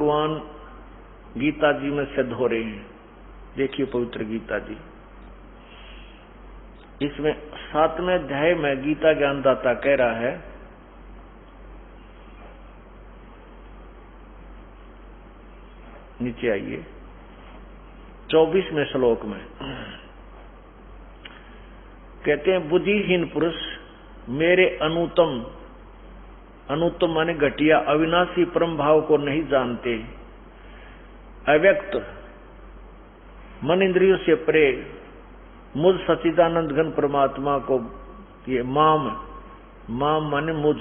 भगवान गीता जी में सिद्ध हो रहे हैं। देखिए पवित्र गीता जी, इसमें 7वें अध्याय में गीता ज्ञानदाता कह रहा है, नीचे आइए 24वें श्लोक में कहते हैं, बुद्धिहीन पुरुष मेरे अनुत्तम माने घटिया अविनाशी परम भाव को नहीं जानते, अव्यक्त मन इंद्रियों से परे मुझ सच्चिदानंद घन परमात्मा को, ये माम माने मुझ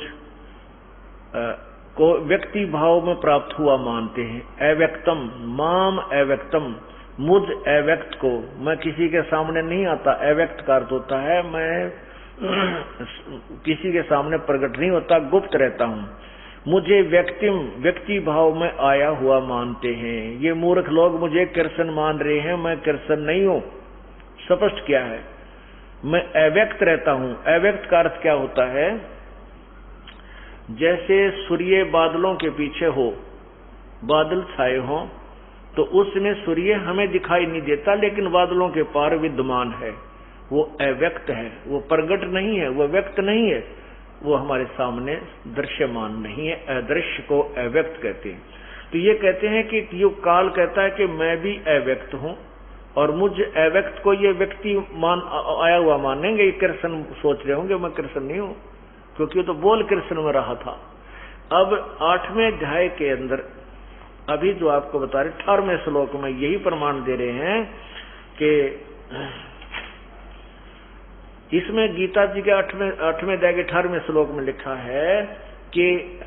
को व्यक्ति भाव में प्राप्त हुआ मानते हैं। अव्यक्तम माम अव्यक्तम, मुझ अव्यक्त को, मैं किसी के सामने नहीं आता। अव्यक्त का अर्थ होता है मैं किसी के सामने प्रकट नहीं होता, गुप्त रहता हूं। मुझे व्यक्ति भाव में आया हुआ मानते हैं। ये मूर्ख लोग मुझे कृष्ण मान रहे हैं, मैं कृष्ण नहीं हूं। स्पष्ट क्या है, मैं अव्यक्त रहता हूं। अव्यक्त का अर्थ क्या होता है, जैसे सूर्य बादलों के पीछे हो, बादल छाए हो, तो उसमें सूर्य हमें दिखाई नहीं देता, लेकिन बादलों के पार विद्यमान है। वो अव्यक्त है, वो प्रगट नहीं है, वो व्यक्त नहीं है, वो हमारे सामने दृश्यमान नहीं है। अदृश्य को अव्यक्त कहते हैं। तो ये कहते हैं कि युग काल कहता है कि मैं भी अव्यक्त हूं, और मुझ अव्यक्त को ये व्यक्ति आया हुआ मानेंगे। ये कृष्ण सोच रहे होंगे, मैं कृष्ण नहीं हूं, क्योंकि वो तो बोल कृष्ण में रहा था। अब 8वें अध्याय के अंदर अभी जो आपको बता रहे 18वें श्लोक में यही प्रमाण दे रहे हैं कि इसमें गीता जी के 8वें अध्याय के 18वें श्लोक में लिखा है कि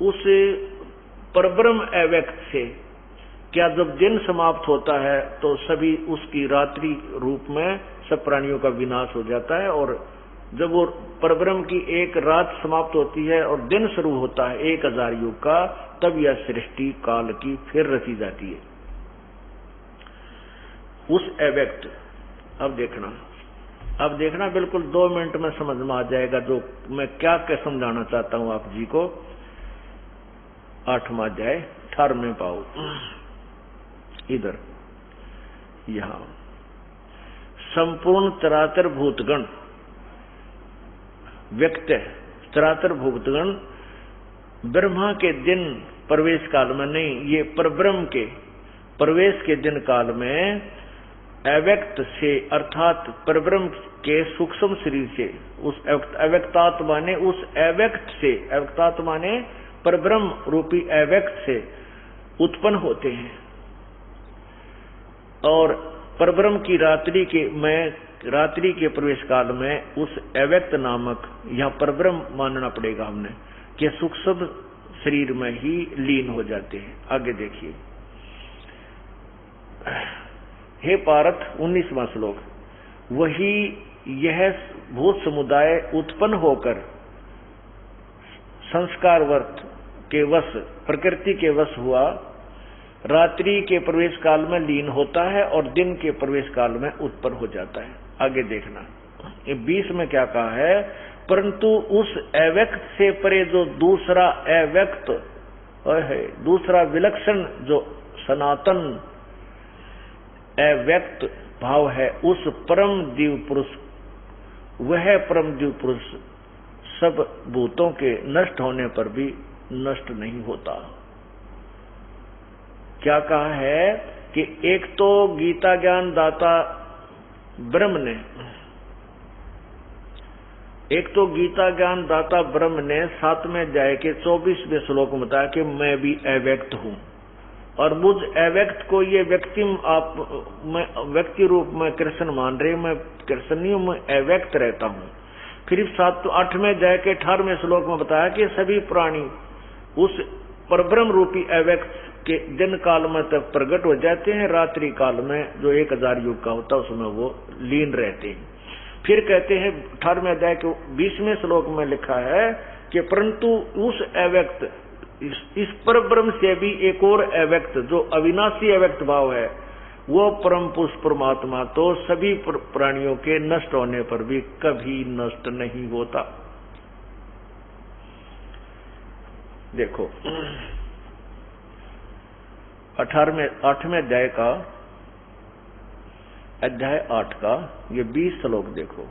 उस परब्रह्म अव्यक्त से क्या जब दिन समाप्त होता है तो सभी उसकी रात्रि रूप में सब प्राणियों का विनाश हो जाता है, और जब वो परब्रह्म की एक रात समाप्त होती है और दिन शुरू होता है 1000 युग का, तब यह सृष्टि काल की फिर रची जाती है। उस अव्यक्त, अब देखना बिल्कुल 2 मिनट में समझ में आ जाएगा जो मैं क्या समझाना चाहता हूं आप जी को। 8वां अध्याय 18वें पाओ, इधर यहां संपूर्ण चराचर भूतगण व्यक्त है। चराचर भूतगण ब्रह्मा के दिन प्रवेश काल में नहीं, ये परब्रह्म के प्रवेश के दिन काल में अव्यक्त से, अर्थात परब्रह्म के सूक्ष्म शरीर से, उस अव्यक्तात्मा ने उस अव्यक्त से, अव्यक्तात्मा ने परब्रह्म रूपी अव्यक्त से उत्पन्न होते हैं। और परब्रह्म की रात्रि के प्रवेश काल में उस अव्यक्त नामक, यहां परब्रह्म मानना पड़ेगा हमने, कि सूक्ष्म शरीर में ही लीन हो जाते हैं। आगे देखिए, हे पार्थ 19वां श्लोक, वही यह भूत समुदाय उत्पन्न होकर संस्कारवर्त के वश, प्रकृति के वश हुआ, रात्रि के प्रवेश काल में लीन होता है और दिन के प्रवेश काल में उत्पन्न हो जाता है। आगे देखना, ये 20 में क्या कहा है, परंतु उस अव्यक्त से परे जो दूसरा अव्यक्त है, दूसरा विलक्षण जो सनातन अव्यक्त भाव है, उस परम दिव्य पुरुष, वह परम दिव्य पुरुष सब भूतों के नष्ट होने पर भी नष्ट नहीं होता। क्या कहा है कि एक तो गीता ज्ञान दाता ब्रह्म ने, एक तो गीता ज्ञान दाता ब्रह्म ने 7वें अध्याय के 24वें श्लोक में बताया कि मैं भी अव्यक्त हूं, और मुझ अव्यक्त को ये व्यक्ति रूप में कृष्ण मान रहे, मैं कृष्ण नहीं हूं, मैं अव्यक्त रहता हूं। फिर 8वें अध्याय के 18वें श्लोक में बताया कि सभी प्राणी उस परब्रह्म रूपी अव्यक्त के दिन काल में तक प्रकट हो जाते हैं, रात्रि काल में जो 1000 युग का होता है उसमें वो लीन रहते हैं। फिर कहते हैं 18वें अध्याय के 20वें श्लोक में लिखा है कि परंतु उस अव्यक्त, इस परब्रह्म से भी एक और अव्यक्त जो अविनाशी अव्यक्त भाव है, वो परम पुरुष परमात्मा तो सभी प्राणियों के नष्ट होने पर भी कभी नष्ट नहीं होता। देखो 8वें अध्याय का अध्याय 8 का ये 20 श्लोक देखो।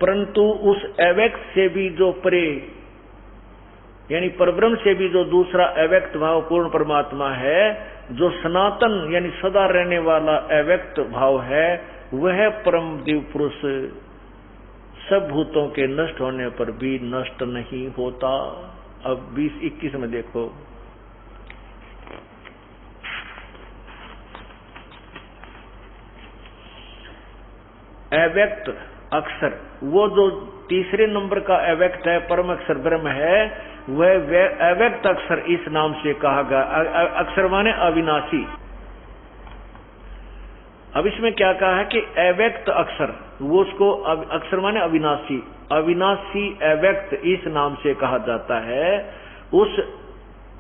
परंतु उस अव्यक्त से भी जो परे यानी परब्रह्म से भी जो दूसरा अव्यक्त भाव पूर्ण परमात्मा है, जो सनातन यानी सदा रहने वाला अव्यक्त भाव है, वह परम दिव्य पुरुष सब भूतों के नष्ट होने पर भी नष्ट नहीं होता। अब 20-21 में देखो। अव्यक्त अक्षर, वो जो तीसरे नंबर का अव्यक्त है, परम अक्षर ब्रह्म है, वह अव्यक्त अक्षर इस नाम से कहा गया। अक्षर माने अविनाशी। अब इसमें क्या कहा है कि अव्यक्त अक्षर, वो उसको अक्षर माने अविनाशी, अविनाशी अव्यक्त इस नाम से कहा जाता है।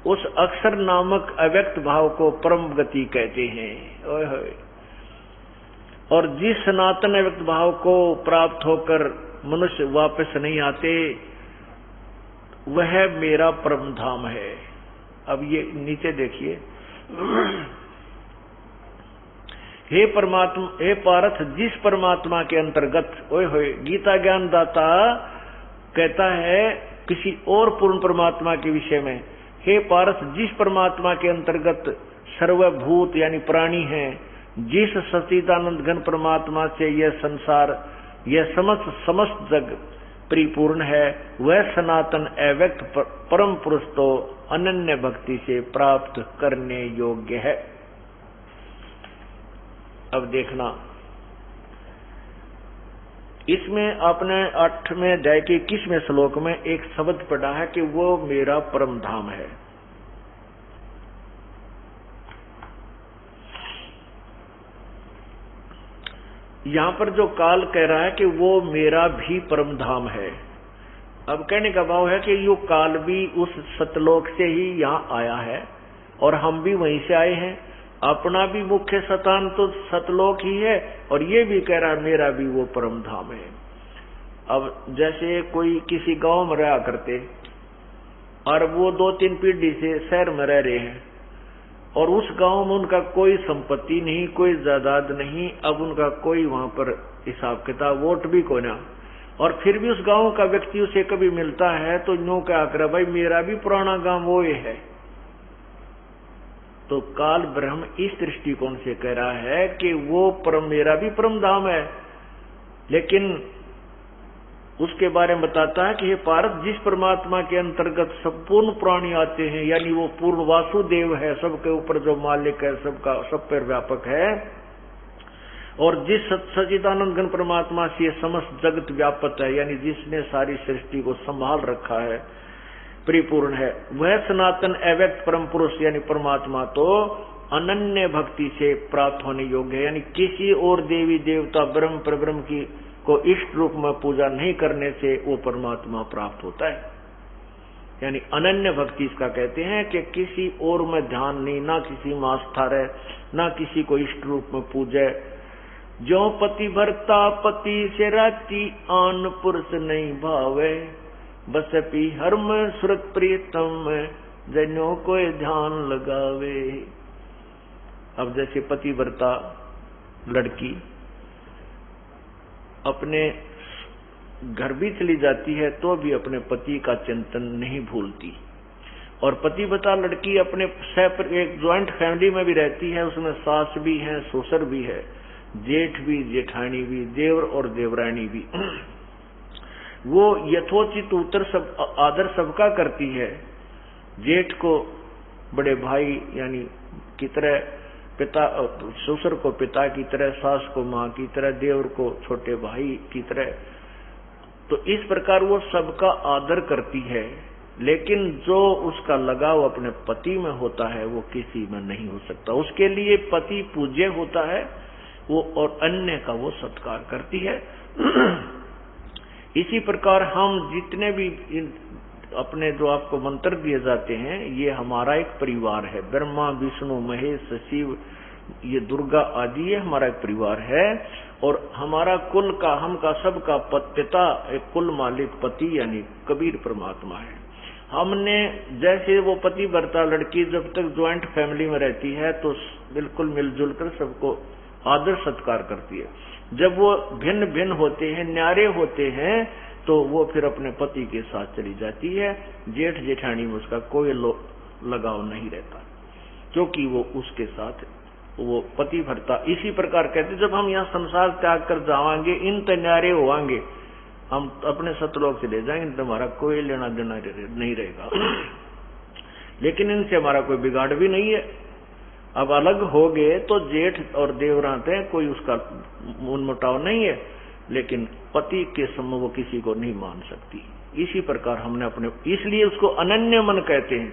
उस अक्षर नामक अव्यक्त भाव को परम गति कहते हैं। ओए होए। और जिस सनातन अव्यक्त भाव को प्राप्त होकर मनुष्य वापस नहीं आते, वह मेरा परम धाम है। अब ये नीचे देखिए। हे परमात्मा, हे पार्थ, जिस परमात्मा के अंतर्गत, ओए होए, गीता ज्ञान दाता कहता है किसी और पूर्ण परमात्मा के विषय में, हे पार्थ, जिस परमात्मा के अंतर्गत सर्वभूत यानी प्राणी है, जिस सच्चिदानंद घन परमात्मा से यह संसार, यह समस्त जग परिपूर्ण है, वह सनातन अव्यक्त परम पुरुष तो अनन्य भक्ति से प्राप्त करने योग्य है। अब देखना, इसमें आपने 8वें अध्याय के 21वें श्लोक में एक शब्द पढ़ा है कि वो मेरा परम धाम है। यहां पर जो काल कह रहा है कि वो मेरा भी परम धाम है। अब कहने का भाव है कि यो काल भी उस सतलोक से ही यहाँ आया है और हम भी वहीं से आए हैं। अपना भी मुख्य स्थान तो सतलोक ही है और ये भी कह रहा है मेरा भी वो परम धाम है। अब जैसे कोई किसी गांव में रहा करते और वो 2-3 पीढ़ी से शहर में रह रहे हैं और उस गांव में उनका कोई संपत्ति नहीं, कोई जायदाद नहीं, अब उनका कोई वहां पर हिसाब किताब वोट भी कोई ना, और फिर भी उस गांव का व्यक्ति उसे कभी मिलता है तो यूं क्या कर, भाई मेरा भी पुराना गांव वो ये है। तो काल ब्रह्म इस दृष्टिकोण से कह रहा है कि वो परम, मेरा भी परम धाम है, लेकिन उसके बारे में बताता है कि हे पार्थ, जिस परमात्मा के अंतर्गत संपूर्ण प्राणी आते हैं, यानी वो पूर्ण वासुदेव है, सबके ऊपर जो मालिक है, सबका सब पर व्यापक है, और जिस सच्चिदानंद घन परमात्मा से ये समस्त जगत व्यापक है, यानी जिसने सारी सृष्टि को संभाल रखा है, परिपूर्ण है, वह सनातन अव्यक्त परम पुरुष यानी परमात्मा तो अनन्य भक्ति से प्राप्त होने योग्य है। यानी किसी और देवी देवता ब्रह्म परब्रह्म की को इष्ट रूप में पूजा नहीं करने से वो परमात्मा प्राप्त होता है। यानी अनन्य भक्ति इसका कहते हैं कि किसी और में ध्यान नहीं, ना किसी में आस्था रहे, ना किसी को इष्ट रूप में पूजे। जो पति भरता पति से राती, आन पुरुष नहीं भावे, बस पी हर्म सुरत प्रीतम, जनो कोई ध्यान लगावे। अब जैसे पतिव्रता लड़की अपने घर भी चली जाती है तो भी अपने पति का चिंतन नहीं भूलती, और पतिव्रता लड़की अपने एक ज्वाइंट फैमिली में भी रहती है, उसमें सास भी है, ससुर भी है, जेठ भी, जेठानी भी, देवर और देवरानी भी। वो यथोचित उत्तर सब आदर सबका करती है। जेठ को बड़े भाई यानी की तरह, पिता ससुर को पिता की तरह, सास को माँ की तरह, देवर को छोटे भाई की तरह। तो इस प्रकार वो सबका आदर करती है, लेकिन जो उसका लगाव अपने पति में होता है वो किसी में नहीं हो सकता। उसके लिए पति पूज्य होता है वो, और अन्य का वो सत्कार करती है। इसी प्रकार हम जितने भी अपने जो आपको मंत्र दिए जाते हैं, ये हमारा एक परिवार है। ब्रह्मा विष्णु महेश शिव, ये दुर्गा आदि, ये हमारा एक परिवार है। और हमारा कुल का, हम का सबका पिता, एक कुल मालिक पति यानी कबीर परमात्मा है। हमने जैसे वो पति वर्ता लड़की जब तक ज्वाइंट फैमिली में रहती है तो बिल्कुल मिलजुल कर सबको आदर सत्कार करती है। जब वो भिन्न भिन्न होते हैं, न्यारे होते हैं, तो वो फिर अपने पति के साथ चली जाती है। जेठ जेठानी में उसका कोई लगाव नहीं रहता, क्योंकि वो उसके साथ वो पति भरता। इसी प्रकार कहते जब हम यहाँ संसार त्याग कर जावांगे, इन न्यारे होवांगे, हम अपने सतलोक से ले जाएंगे, तुम्हारा कोई लेना देना नहीं रहेगा। लेकिन इनसे हमारा कोई बिगाड़ भी नहीं है। अब अलग हो गए तो जेठ और देवरात है, कोई उसका मनमुटाव नहीं है, लेकिन पति के सम वो किसी को नहीं मान सकती। इसी प्रकार हमने अपने, इसलिए उसको अनन्य मन कहते हैं।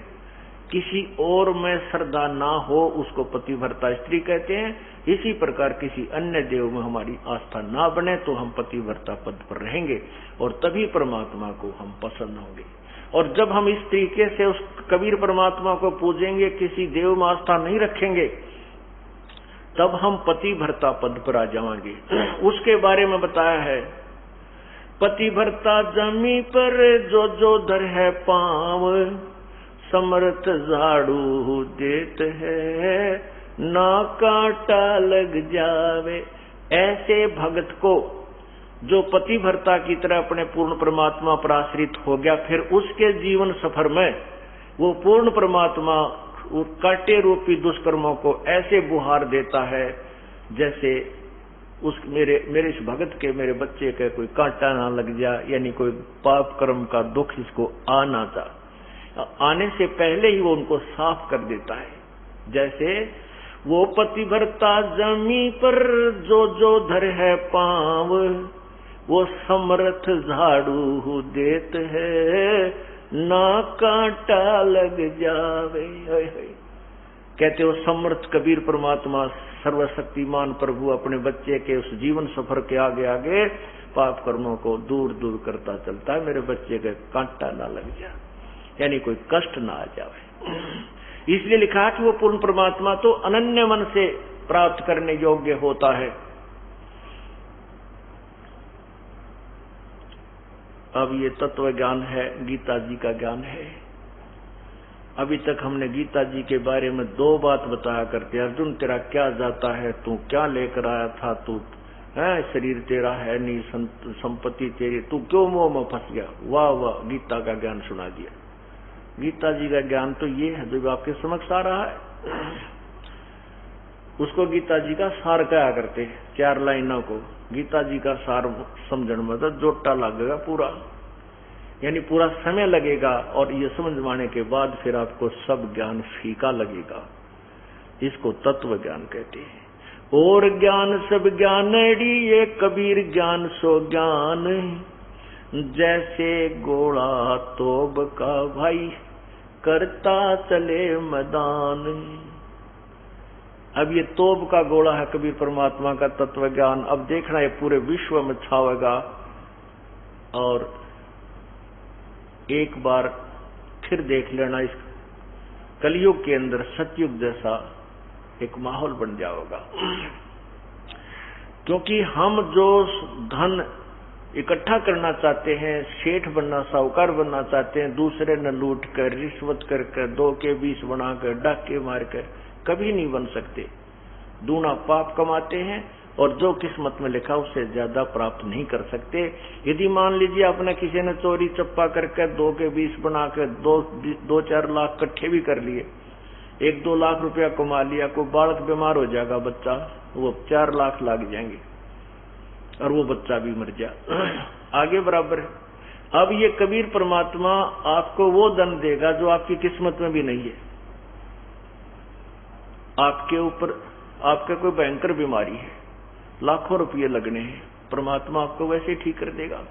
किसी और में श्रद्धा ना हो उसको पतिव्रता स्त्री कहते हैं। इसी प्रकार किसी अन्य देव में हमारी आस्था ना बने तो हम पतिव्रता पद पर रहेंगे और तभी परमात्मा को हम पसंद होंगे। और जब हम इस तरीके से उस कबीर परमात्मा को पूजेंगे, किसी देव में आस्था नहीं रखेंगे, तब हम पतिव्रता पद पर आ जाएंगे। उसके बारे में बताया है, पतिव्रता जमी पर जो जो धर है पांव, समर्थ झाड़ू देत है, ना कांटा लग जावे। ऐसे भगत को जो पतिव्रता की तरह अपने पूर्ण परमात्मा पर आश्रित हो गया, फिर उसके जीवन सफर में वो पूर्ण परमात्मा कांटे रूपी दुष्कर्मों को ऐसे बुहार देता है जैसे उस मेरे इस भगत के, मेरे बच्चे के कोई कांटा ना लग जाए, यानी कोई पाप कर्म का दुख इसको आने से पहले ही वो उनको साफ कर देता है। जैसे वो पतिव्रता जमी पर जो जो धर है पांव, वो समर्थ झाड़ू देत है, ना कांटा लग जावे। कहते हो समर्थ कबीर परमात्मा सर्वशक्तिमान प्रभु अपने बच्चे के उस जीवन सफर के आगे आगे पाप कर्मों को दूर दूर करता चलता है। मेरे बच्चे के कांटा ना लग जाए, यानी कोई कष्ट ना आ जाए। इसलिए लिखा कि वो पूर्ण परमात्मा तो अनन्य मन से प्राप्त करने योग्य होता है। अब ये तत्व ज्ञान है, गीता जी का ज्ञान है। अभी तक हमने गीता जी के बारे में 2 बात बताया करते। अर्जुन तेरा क्या जाता है, तू क्या लेकर आया था, तू है शरीर तेरा है नहीं, संपत्ति तेरी, तू क्यों मोह में फंस गया। वाह वाह, गीता का ज्ञान सुना दिया। गीता जी का ज्ञान तो ये है जो आपके समक्ष आ रहा है, उसको गीता जी का सार कहा करते हैं। 4 लाइनों को गीता जी का सार समझने में तो जोटा लगेगा पूरा, यानी पूरा समय लगेगा, और ये समझवाने के बाद फिर आपको सब ज्ञान फीका लगेगा। इसको तत्व ज्ञान कहते हैं। और ज्ञान सब ज्ञानड़ी, ये कबीर ज्ञान सो ज्ञान, जैसे गोला तोब का भाई, करता चले मैदान। अब ये तोब का गोला है कबीर परमात्मा का तत्व ज्ञान। अब देखना ये पूरे विश्व में छावेगा, और एक बार फिर देख लेना, इस कलयुग के अंदर सतयुग जैसा एक माहौल बन जाएगा। क्योंकि हम जो धन इकट्ठा करना चाहते हैं, सेठ बनना, साहूकार बनना चाहते हैं, दूसरे न लूट कर, रिश्वत करके, 2 के 20 बनाकर, डाके मारकर कभी नहीं बन सकते। दूना पाप कमाते हैं, और जो किस्मत में लिखा उससे ज्यादा प्राप्त नहीं कर सकते। यदि मान लीजिए आपने किसी ने चोरी चप्पा करके 2 के 20 बनाकर 2-4 लाख इकट्ठे भी कर लिए, 1-2 लाख रुपया कमा लिया, कोई बालक बीमार हो जाएगा बच्चा, वो 4 लाख लग जाएंगे और वो बच्चा भी मर जाए, आगे बराबर है। अब ये कबीर परमात्मा आपको वो धन देगा जो आपकी किस्मत में भी नहीं है। आपके ऊपर आपके कोई भयंकर बीमारी है, लाखों रुपये लगने हैं, परमात्मा आपको वैसे ठीक कर देगा।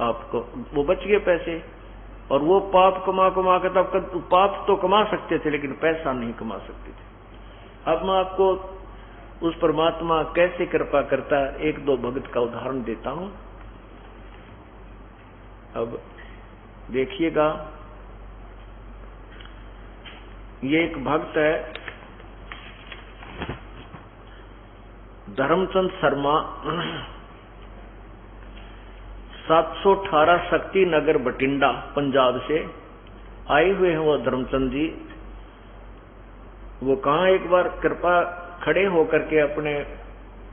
आपको वो बच गए पैसे, और वो पाप कमा के तब पाप तो कमा सकते थे लेकिन पैसा नहीं कमा सकते थे। अब मैं आपको उस परमात्मा कैसे कृपा करता है 1-2 भगत का उदाहरण देता हूं। अब देखिएगा, ये एक भक्त है धर्मचंद शर्मा, 718 शक्ति नगर बठिंडा पंजाब से, आए हुए हैं वो धर्मचंद जी। वो कहाँ एक बार कृपा खड़े होकर के अपने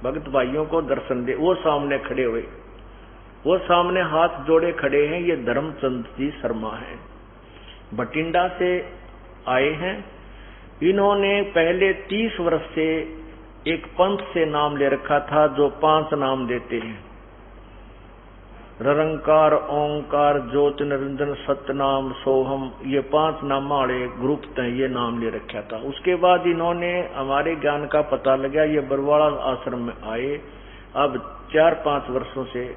भक्त भाइयों को दर्शन दे, वो सामने खड़े हुए, वो सामने हाथ जोड़े खड़े हैं। ये धर्मचंद जी शर्मा हैं, बठिंडा से आए हैं। इन्होंने पहले 30 वर्ष से एक पंथ से नाम ले रखा था जो 5 नाम देते हैं, निरंकार, ओंकार, ज्योति निरंजन, सतनाम, सोहम, ये 5 नाम वाले ग्रुप थे, ये नाम ले रखा था। उसके बाद इन्होंने हमारे ज्ञान का पता लगा, ये बरवाड़ा आश्रम में आए। अब 4-5 वर्षों से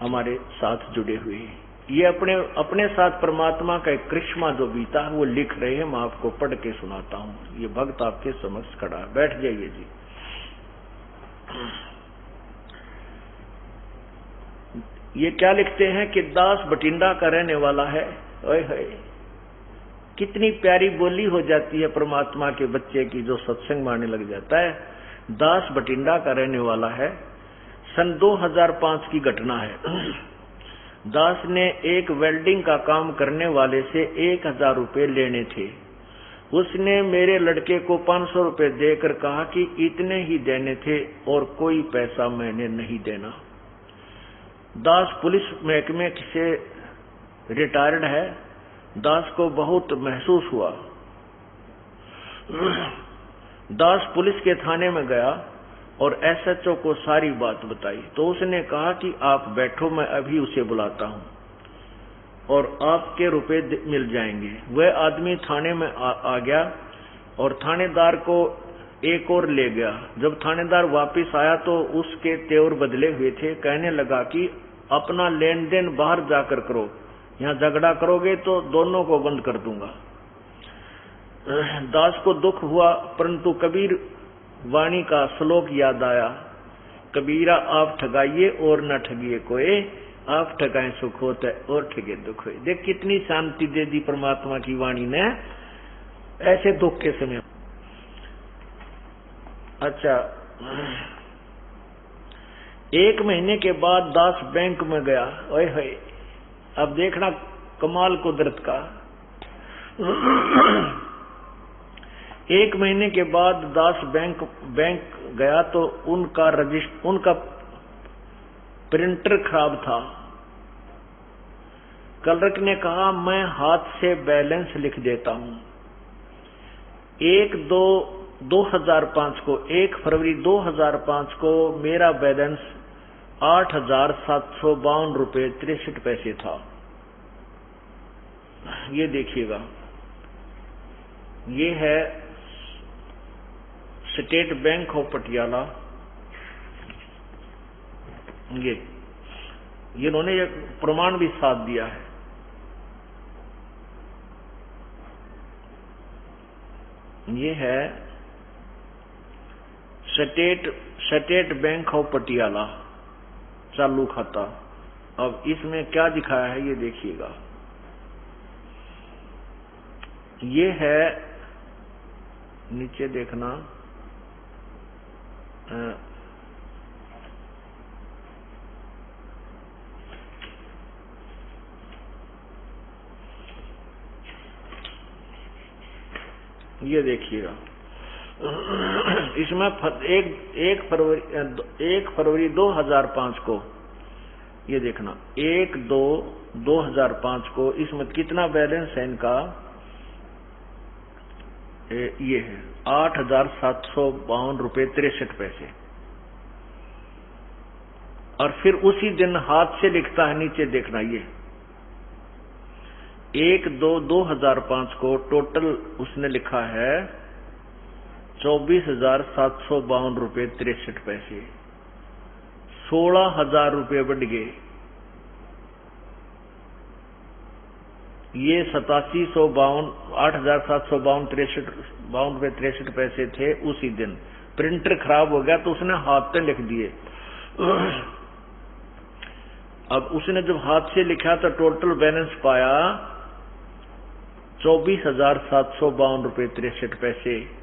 हमारे साथ जुड़े हुए हैं। ये अपने साथ परमात्मा का एक करिश्मा जो बीता है वो लिख रहे हैं। मैं आपको पढ़ के सुनाता हूँ। ये भक्त आपके समक्ष खड़ा है, बैठ जाइए जी। ये क्या लिखते हैं कि दास बठिंडा का रहने वाला है। ओए होए, कितनी प्यारी बोली हो जाती है परमात्मा के बच्चे की जो सत्संग मानने लग जाता है। दास बठिंडा का रहने वाला है। सन 2005 की घटना है। दास ने एक वेल्डिंग का काम करने वाले से 1000 रुपये लेने थे। उसने मेरे लड़के को 500 रुपये देकर कहा कि इतने ही देने थे और कोई पैसा मैंने नहीं देना। दास पुलिस महकमे से रिटायर्ड है। दास को बहुत महसूस हुआ। दास पुलिस के थाने में गया और एसएचओ को सारी बात बताई। तो उसने कहा कि आप बैठो, मैं अभी उसे बुलाता हूं और आपके रुपए मिल जाएंगे। वह आदमी थाने में आ गया और थानेदार को एक और ले गया। जब थानेदार वापस आया तो उसके तेवर बदले हुए थे। कहने लगा कि अपना लेन देन बाहर जाकर करो, यहाँ झगड़ा करोगे तो दोनों को बंद कर दूंगा। दास को दुख हुआ, परंतु कबीर वाणी का श्लोक याद आया। कबीरा आप ठगाइए और न ठगिए कोई, आप ठगाए सुख होता है और ठगे दुख होए। देख कितनी शांति दे दी परमात्मा की वाणी ने ऐसे दुख के समय। अच्छा, 1 महीने के बाद दास बैंक में गया। ओए होए, अब देखना कमाल कुदरत का। 1 महीने के बाद दास बैंक गया तो उनका प्रिंटर खराब था। क्लर्क ने कहा मैं हाथ से बैलेंस लिख देता हूं। 1 फरवरी 2005 को मेरा बैलेंस 8,752 रुपये 63 पैसे था। ये देखिएगा, ये है स्टेट बैंक ऑफ पटियाला। ये इन्होंने एक प्रमाण भी साथ दिया है। ये है स्टेट बैंक ऑफ पटियाला चालू खाता। अब इसमें क्या दिखाया है ये देखिएगा। ये है, नीचे देखना, ये देखिएगा। इसमें 1 फरवरी 2005 को, ये देखना 1/2/2005 को इसमें कितना बैलेंस है इनका। ये है 8,752 रुपये 63 पैसे। और फिर उसी दिन हाथ से लिखता है, नीचे देखना, ये 1/2/2005 को टोटल उसने लिखा है 24,752 रुपये 63 पैसे। 16,000 रुपये बढ़ गए। ये 8752 8,752 रुपये 63 पैसे थे उसी दिन। प्रिंटर खराब हो गया तो उसने हाथ से लिख दिए। अब उसने जब हाथ से लिखा तो टोटल बैलेंस पाया 24,752 रुपये 63 पैसे।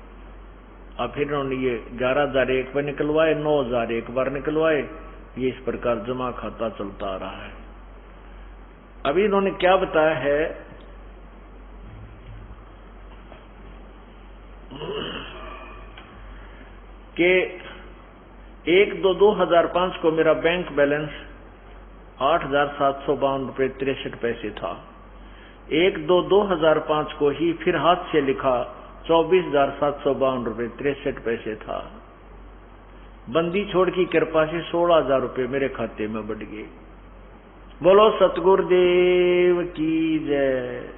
अब फिर उन्होंने ये 11,000 एक बार निकलवाए, 9,000 एक बार निकलवाए। ये इस प्रकार जमा खाता चलता आ रहा है। अभी इन्होंने क्या बताया है कि 1/2/2005 को मेरा बैंक बैलेंस 8,752.63 था। 1/2/2005 को ही फिर हाथ से लिखा 24,752.63 था। बंदी छोड़ की कृपा से 16,000 रुपये मेरे खाते में बढ़ गए। बोलो सतगुरुदेव की जय।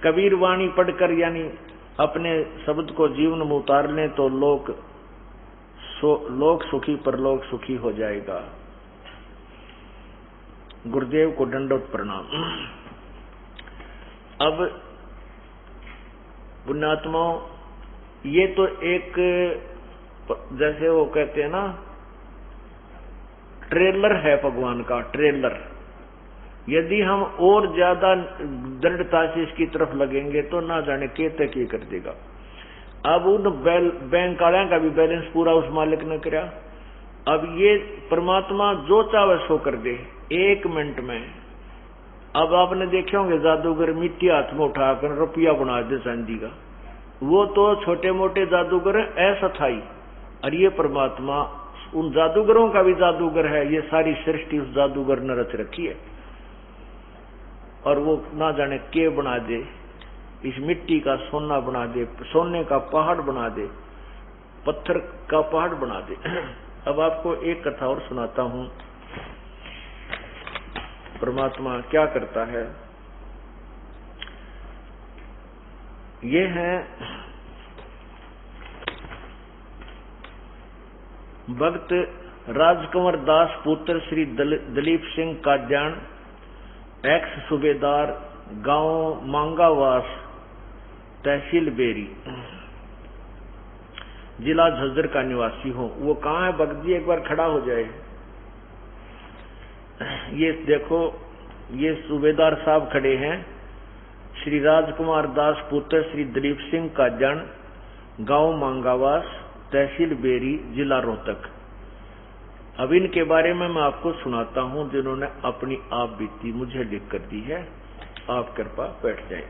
कबीर वाणी पढ़कर यानी अपने शब्द को जीवन में उतार लें तो लोक सुखी परलोक सुखी हो जाएगा। गुरुदेव को दंडवत प्रणाम। अब पुण्यात्माओं, ये तो एक जैसे वो कहते हैं ना, ट्रेलर है भगवान का, ट्रेलर। यदि हम और ज्यादा दृढ़ता से इसकी तरफ लगेंगे तो ना जाने के तक ये कर देगा। अब उन बैंक वाले का भी बैलेंस पूरा उस मालिक ने किया। अब ये परमात्मा जो चाहे सो कर दे 1 मिनट में। अब आपने देखे होंगे जादूगर मिट्टी हाथ में उठाकर रुपया बना दे चांदी का, वो तो छोटे मोटे जादूगर ऐसा था ही। और ये परमात्मा उन जादूगरों का भी जादूगर है। ये सारी सृष्टि उस जादूगर ने रच रखी है। और वो ना जाने के बना दे, इस मिट्टी का सोना बना दे, सोने का पहाड़ बना दे, पत्थर का पहाड़ बना दे। अब आपको एक कथा और सुनाता हूं, परमात्मा क्या करता है। ये है भक्त राजकुंवर दास पुत्र श्री दलीप सिंह काद्यान, एक्स सूबेदार, गांव मांगावास, तहसील बेरी, जिला झज्जर का निवासी हूं। वो कहाँ है भक्त जी, एक बार खड़ा हो जाए। ये देखो, ये सूबेदार साहब खड़े हैं, श्री राजकुमार दास पुत्र श्री दलीप सिंह काद्यान, गांव मांगावास, तहसील बेरी, जिला रोहतक। अब इनके बारे में मैं आपको सुनाता हूं, जिन्होंने अपनी आप बीती मुझे लिख कर दी है। आप कृपा बैठ जाए।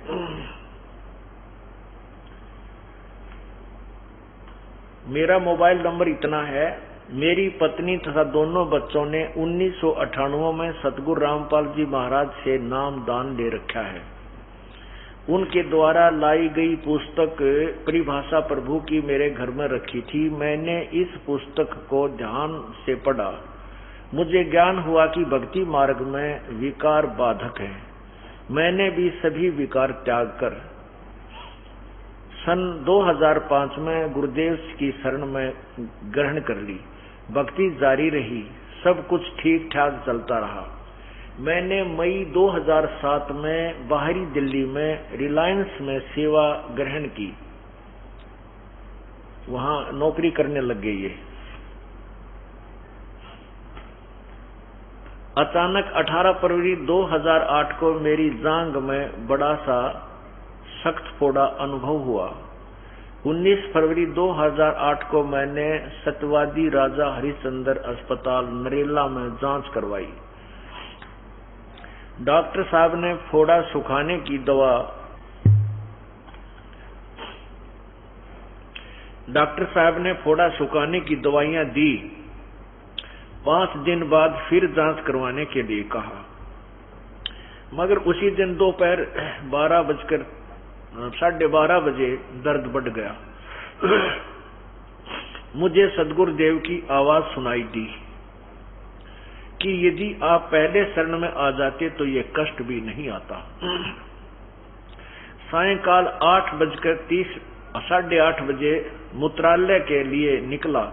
मेरा मोबाइल नंबर इतना है, मेरी पत्नी तथा दोनों बच्चों ने 1998 में सतगुरु रामपाल जी महाराज से नाम दान ले रखा है। उनके द्वारा लाई गई पुस्तक परिभाषा प्रभु की मेरे घर में रखी थी। मैंने इस पुस्तक को ध्यान से पढ़ा। मुझे ज्ञान हुआ कि भक्ति मार्ग में विकार बाधक है। मैंने भी सभी विकार त्याग कर सन 2005 में गुरुदेव की शरण में ग्रहण कर ली। भक्ति जारी रही, सब कुछ ठीक ठाक चलता रहा। मैंने मई 2007 में बाहरी दिल्ली में रिलायंस में सेवा ग्रहण की, वहां नौकरी करने लग गई है। अचानक 18 फरवरी 2008 को मेरी जांघ में बड़ा सा सख्त फोड़ा अनुभव हुआ। 19 फरवरी 2008 को मैंने सत्यवादी राजा हरिश्चंद्र अस्पताल नरेला में जांच करवाई। डॉक्टर साहब ने फोड़ा सुखाने की दवाइयां दी। 5 दिन बाद फिर जांच करवाने के लिए कहा, मगर उसी दिन दोपहर 12:30 बजे दर्द बढ़ गया। मुझे सदगुरुदेव की आवाज सुनाई दी कि यदि आप पहले शरण में आ जाते तो ये कष्ट भी नहीं आता। सायंकाल 8:30 बजे मूत्रालय के लिए निकला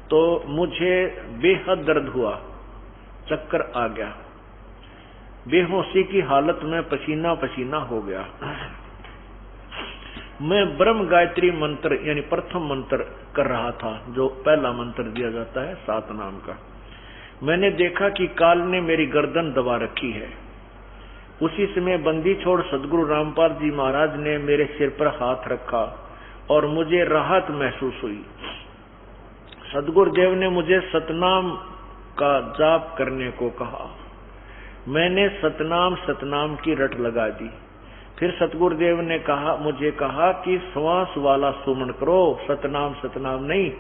तो मुझे बेहद दर्द हुआ, चक्कर आ गया। बेहोशी की हालत में पसीना पसीना हो गया। मैं ब्रह्म गायत्री मंत्र यानी प्रथम मंत्र कर रहा था, जो पहला मंत्र दिया जाता है 7 नाम का। मैंने देखा कि काल ने मेरी गर्दन दबा रखी है। उसी समय बंदी छोड़ सदगुरु रामपाल जी महाराज ने मेरे सिर पर हाथ रखा और मुझे राहत महसूस हुई। सदगुरुदेव ने मुझे सतनाम का जाप करने को कहा। मैंने सतनाम की रट लगा दी। फिर सतगुरुदेव ने मुझे कहा कि श्वास वाला सुमन करो, सतनाम सतनाम नहीं,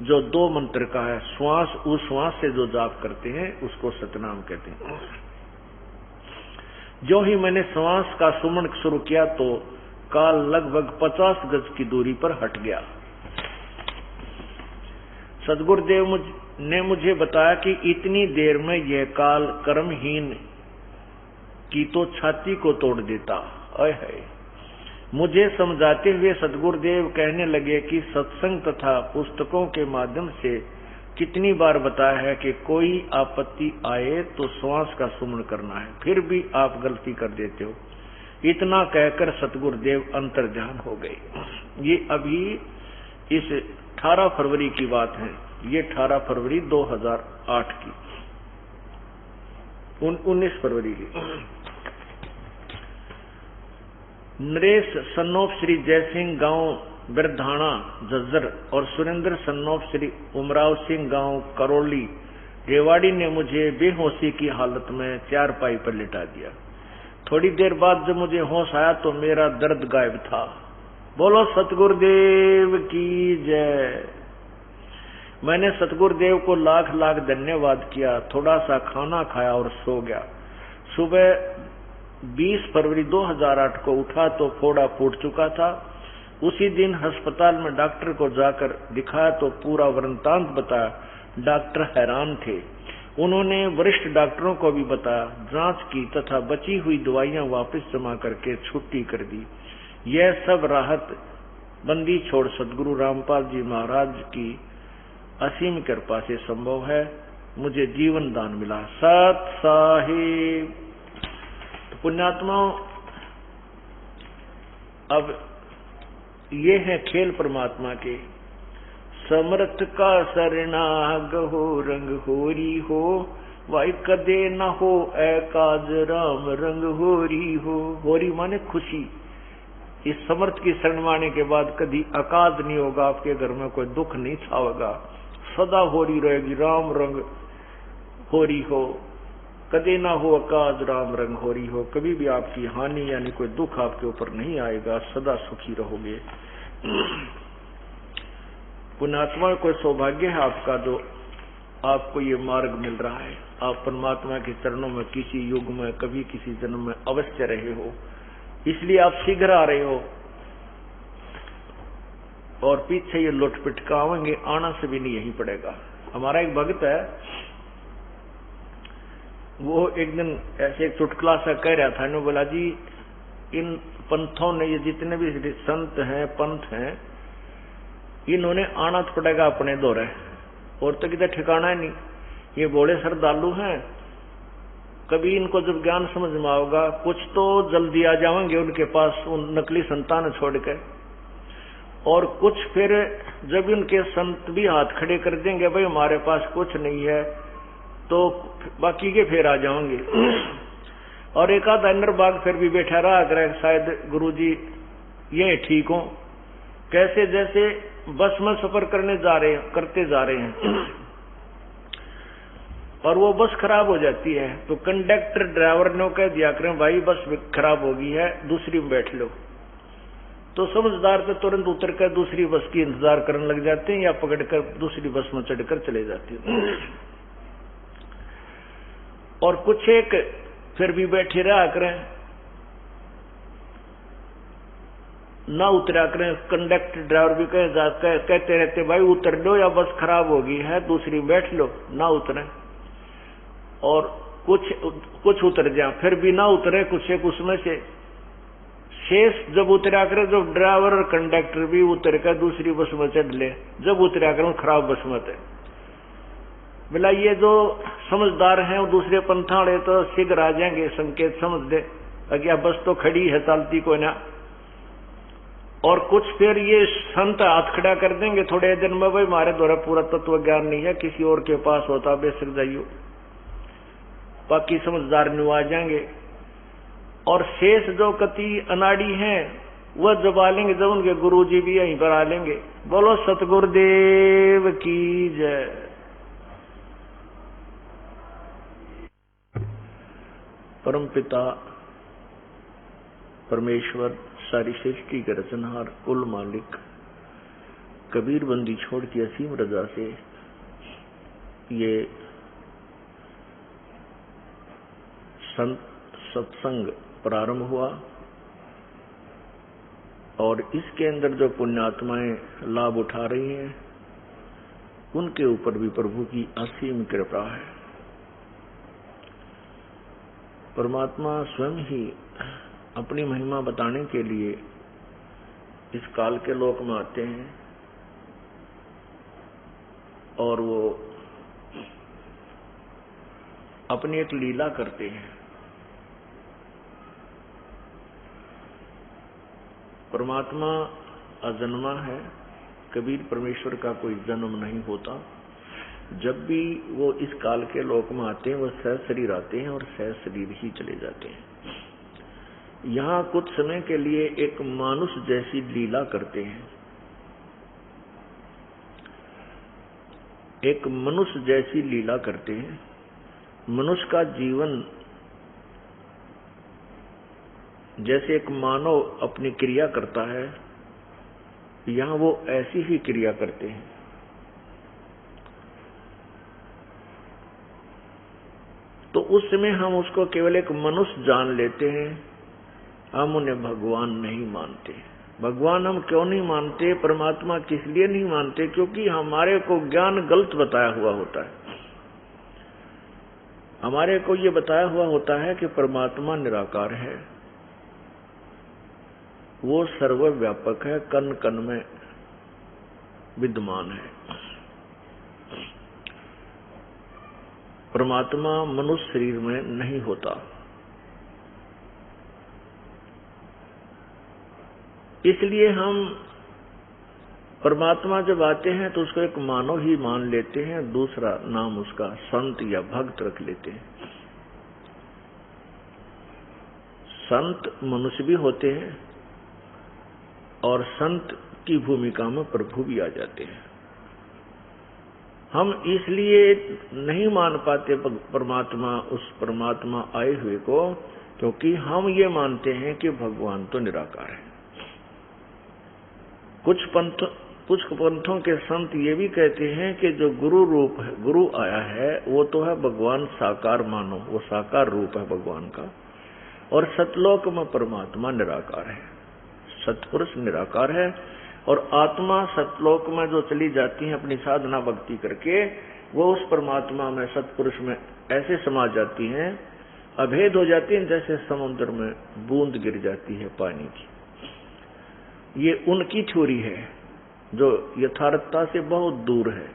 जो 2 मंत्र का है। श्वास, उस श्वास से जो जाप करते हैं उसको सतनाम कहते हैं। जो ही मैंने श्वास का सुमन शुरू किया तो काल लगभग 50 गज की दूरी पर हट गया। सतगुरुदेव ने मुझे बताया कि इतनी देर में यह काल कर्महीन की तो छाती को तोड़ देता। अय है। मुझे समझाते हुए सतगुरुदेव कहने लगे कि सत्संग तथा पुस्तकों के माध्यम से कितनी बार बताया है कि कोई आपत्ति आए तो श्वास का सुमन करना है, फिर भी आप गलती कर देते हो। इतना कहकर सतगुरुदेव अंतर्ध्यान हो गए। ये अभी इस 18 फरवरी की बात है। ये 18 फरवरी 2008 की, 19 फरवरी की। नरेश सन्नोफ श्री जयसिंह गांव बिरधाना झज्जर और सुरेंद्र सन्नोफ श्री उमराव सिंह गांव करोली रेवाड़ी ने मुझे बेहोशी की हालत में चारपाई पर लिटा दिया। थोड़ी देर बाद जब मुझे होश आया तो मेरा दर्द गायब था। बोलो सतगुरुदेव की जय। मैंने सतगुरुदेव को लाख लाख धन्यवाद किया। थोड़ा सा खाना खाया और सो गया। सुबह 20 फरवरी 2008 को उठा तो फोड़ा फूट चुका था। उसी दिन अस्पताल में डॉक्टर को जाकर दिखाया तो पूरा वृत्तांत बताया। डॉक्टर हैरान थे। उन्होंने वरिष्ठ डॉक्टरों को भी बताया, जांच की तथा बची हुई दवाइयां वापस जमा करके छुट्टी कर दी। यह सब राहत बंदी छोड़ सदगुरु रामपाल जी महाराज की असीम कृपा से संभव है। मुझे जीवन दान मिला। सत साहिब। पुण्यात्माओं, अब ये है खेल परमात्मा के। समर्थ का सरनाग हो रंग होरी हो, वाई कदे न हो एकाज राम रंग होरी हो। होरी माने खुशी। इस समर्थ की शरण माने के बाद कभी अकाज नहीं होगा, आपके घर में कोई दुख नहीं छावेगा, सदा होरी रहेगी, राम रंग होरी हो। कदे ना हो अकाज राम रंग होरी हो। कभी भी आपकी हानि यानी कोई दुख आपके ऊपर नहीं आएगा, सदा सुखी रहोगे। पुण्यात्मा को सौभाग्य है आपका जो आपको ये मार्ग मिल रहा है। आप परमात्मा के चरणों में किसी युग में कभी किसी जन्म में अवश्य रहे हो, इसलिए आप शीघ्र आ रहे हो। और पीछे ये लुट पिटकावेंगे, आना से भी नहीं यहीं पड़ेगा। हमारा एक भक्त है, वो एक दिन ऐसे एक चुटकुला सा कह रहा था। इन्होंने बोला जी इन पंथों ने, ये जितने भी संत हैं पंथ हैं, इन्होंने आना तो पड़ेगा अपने दौरे, और तो किधर ठिकाना है नहीं। ये बोले श्रद्धालु हैं, कभी इनको जब ज्ञान समझ में आओगा कुछ तो जल्दी आ जाएंगे उनके पास उन नकली संतान छोड़ के, और कुछ फिर जब उनके संत भी हाथ खड़े कर देंगे भाई हमारे पास कुछ नहीं है, तो बाकी के फिर आ जाएंगे। और एक आध अंदरबाग फिर भी बैठा रहा कर, शायद गुरुजी ये ठीक हो। कैसे? जैसे बस में सफर करते जा रहे हैं और वो बस खराब हो जाती है, तो कंडक्टर ड्राइवर ने कह दिया करें भाई बस खराब हो गई है, दूसरी में बैठ लो। तो समझदार तो तुरंत उतर कर दूसरी बस की इंतजार करने लग जाते हैं, या पकड़कर दूसरी बस में चढ़कर चले जाते हैं। और कुछ एक फिर भी बैठे रहा करें, ना उतरा करें। कंडक्टर ड्राइवर भी कहते रहते भाई उतर लो या बस खराब होगी है, दूसरी बैठ लो, ना उतरे। और कुछ उतर जाए, फिर भी ना उतरे कुछ एक उसमें से। शेष जब उतरा करें, जब ड्राइवर और कंडक्टर भी उतर कर दूसरी बस में चढ़ ले, जब उतरा करें खराब बस में थे। बोला ये जो समझदार हैं वो दूसरे पंथाड़े तो शीघ्र आ जाएंगे, संकेत समझ दे अज्ञा बस तो खड़ी है चलती को ना। और कुछ फिर ये संत हाथ खड़ा कर देंगे थोड़े दिन में, भाई हमारे द्वारा पूरा तत्व ज्ञान नहीं है, किसी और के पास होता बेशक जाइयो। बाकी समझदार न्यू आ जाएंगे। और शेष जो कति अनाड़ी हैं वह जब आ लेंगे, जब उनके गुरु जी भी यहीं पर आ लेंगे। बोलो सतगुरुदेव की जय। परमपिता परमेश्वर, सारी सृष्टि के रचनहार, कुल मालिक, कबीर बंदी छोड़ की असीम रजा से ये सत्संग प्रारंभ हुआ और इसके अंदर जो पुण्यात्माएं लाभ उठा रही हैं उनके ऊपर भी प्रभु की असीम कृपा है। परमात्मा स्वयं ही अपनी महिमा बताने के लिए इस काल के लोक में आते हैं और वो अपनी एक लीला करते हैं। परमात्मा अजन्मा है, कबीर परमेश्वर का कोई जन्म नहीं होता। जब भी वो इस काल के लोक में आते हैं वो सह शरीर आते हैं और सह शरीर ही चले जाते हैं। यहाँ कुछ समय के लिए एक मानुष जैसी लीला करते हैं, एक मनुष्य जैसी लीला करते हैं। मनुष्य का जीवन जैसे एक मानव अपनी क्रिया करता है, यहाँ वो ऐसी ही क्रिया करते हैं। तो उस समय हम उसको केवल एक मनुष्य जान लेते हैं, हम उन्हें भगवान नहीं मानते। भगवान हम क्यों नहीं मानते, परमात्मा किस लिए नहीं मानते? क्योंकि हमारे को ज्ञान गलत बताया हुआ होता है। हमारे को ये बताया हुआ होता है कि परमात्मा निराकार है, वो सर्वव्यापक है, कण कण में विद्यमान है। परमात्मा मनुष्य शरीर में नहीं होता। इसलिए हम परमात्मा जब आते हैं तो उसको एक मानव ही मान लेते हैं, दूसरा नाम उसका संत या भक्त रख लेते हैं। संत मनुष्य भी होते हैं और संत की भूमिका में प्रभु भी आ जाते हैं। हम इसलिए नहीं मान पाते परमात्मा, उस परमात्मा आए हुए को, क्योंकि हम ये मानते हैं कि भगवान तो निराकार है। कुछ पंथों के संत ये भी कहते हैं कि जो गुरु रूप है, गुरु आया है, वो तो है भगवान साकार मानो, वो साकार रूप है भगवान का। और सतलोक में परमात्मा निराकार है, सतपुरुष निराकार है। और आत्मा सतलोक में जो चली जाती है अपनी साधना भक्ति करके, वो उस परमात्मा में, सतपुरुष में ऐसे समा जाती हैं, अभेद हो जाती हैं, जैसे समुद्र में बूंद गिर जाती है पानी की। ये उनकी थ्योरी है जो यथार्थता से बहुत दूर है,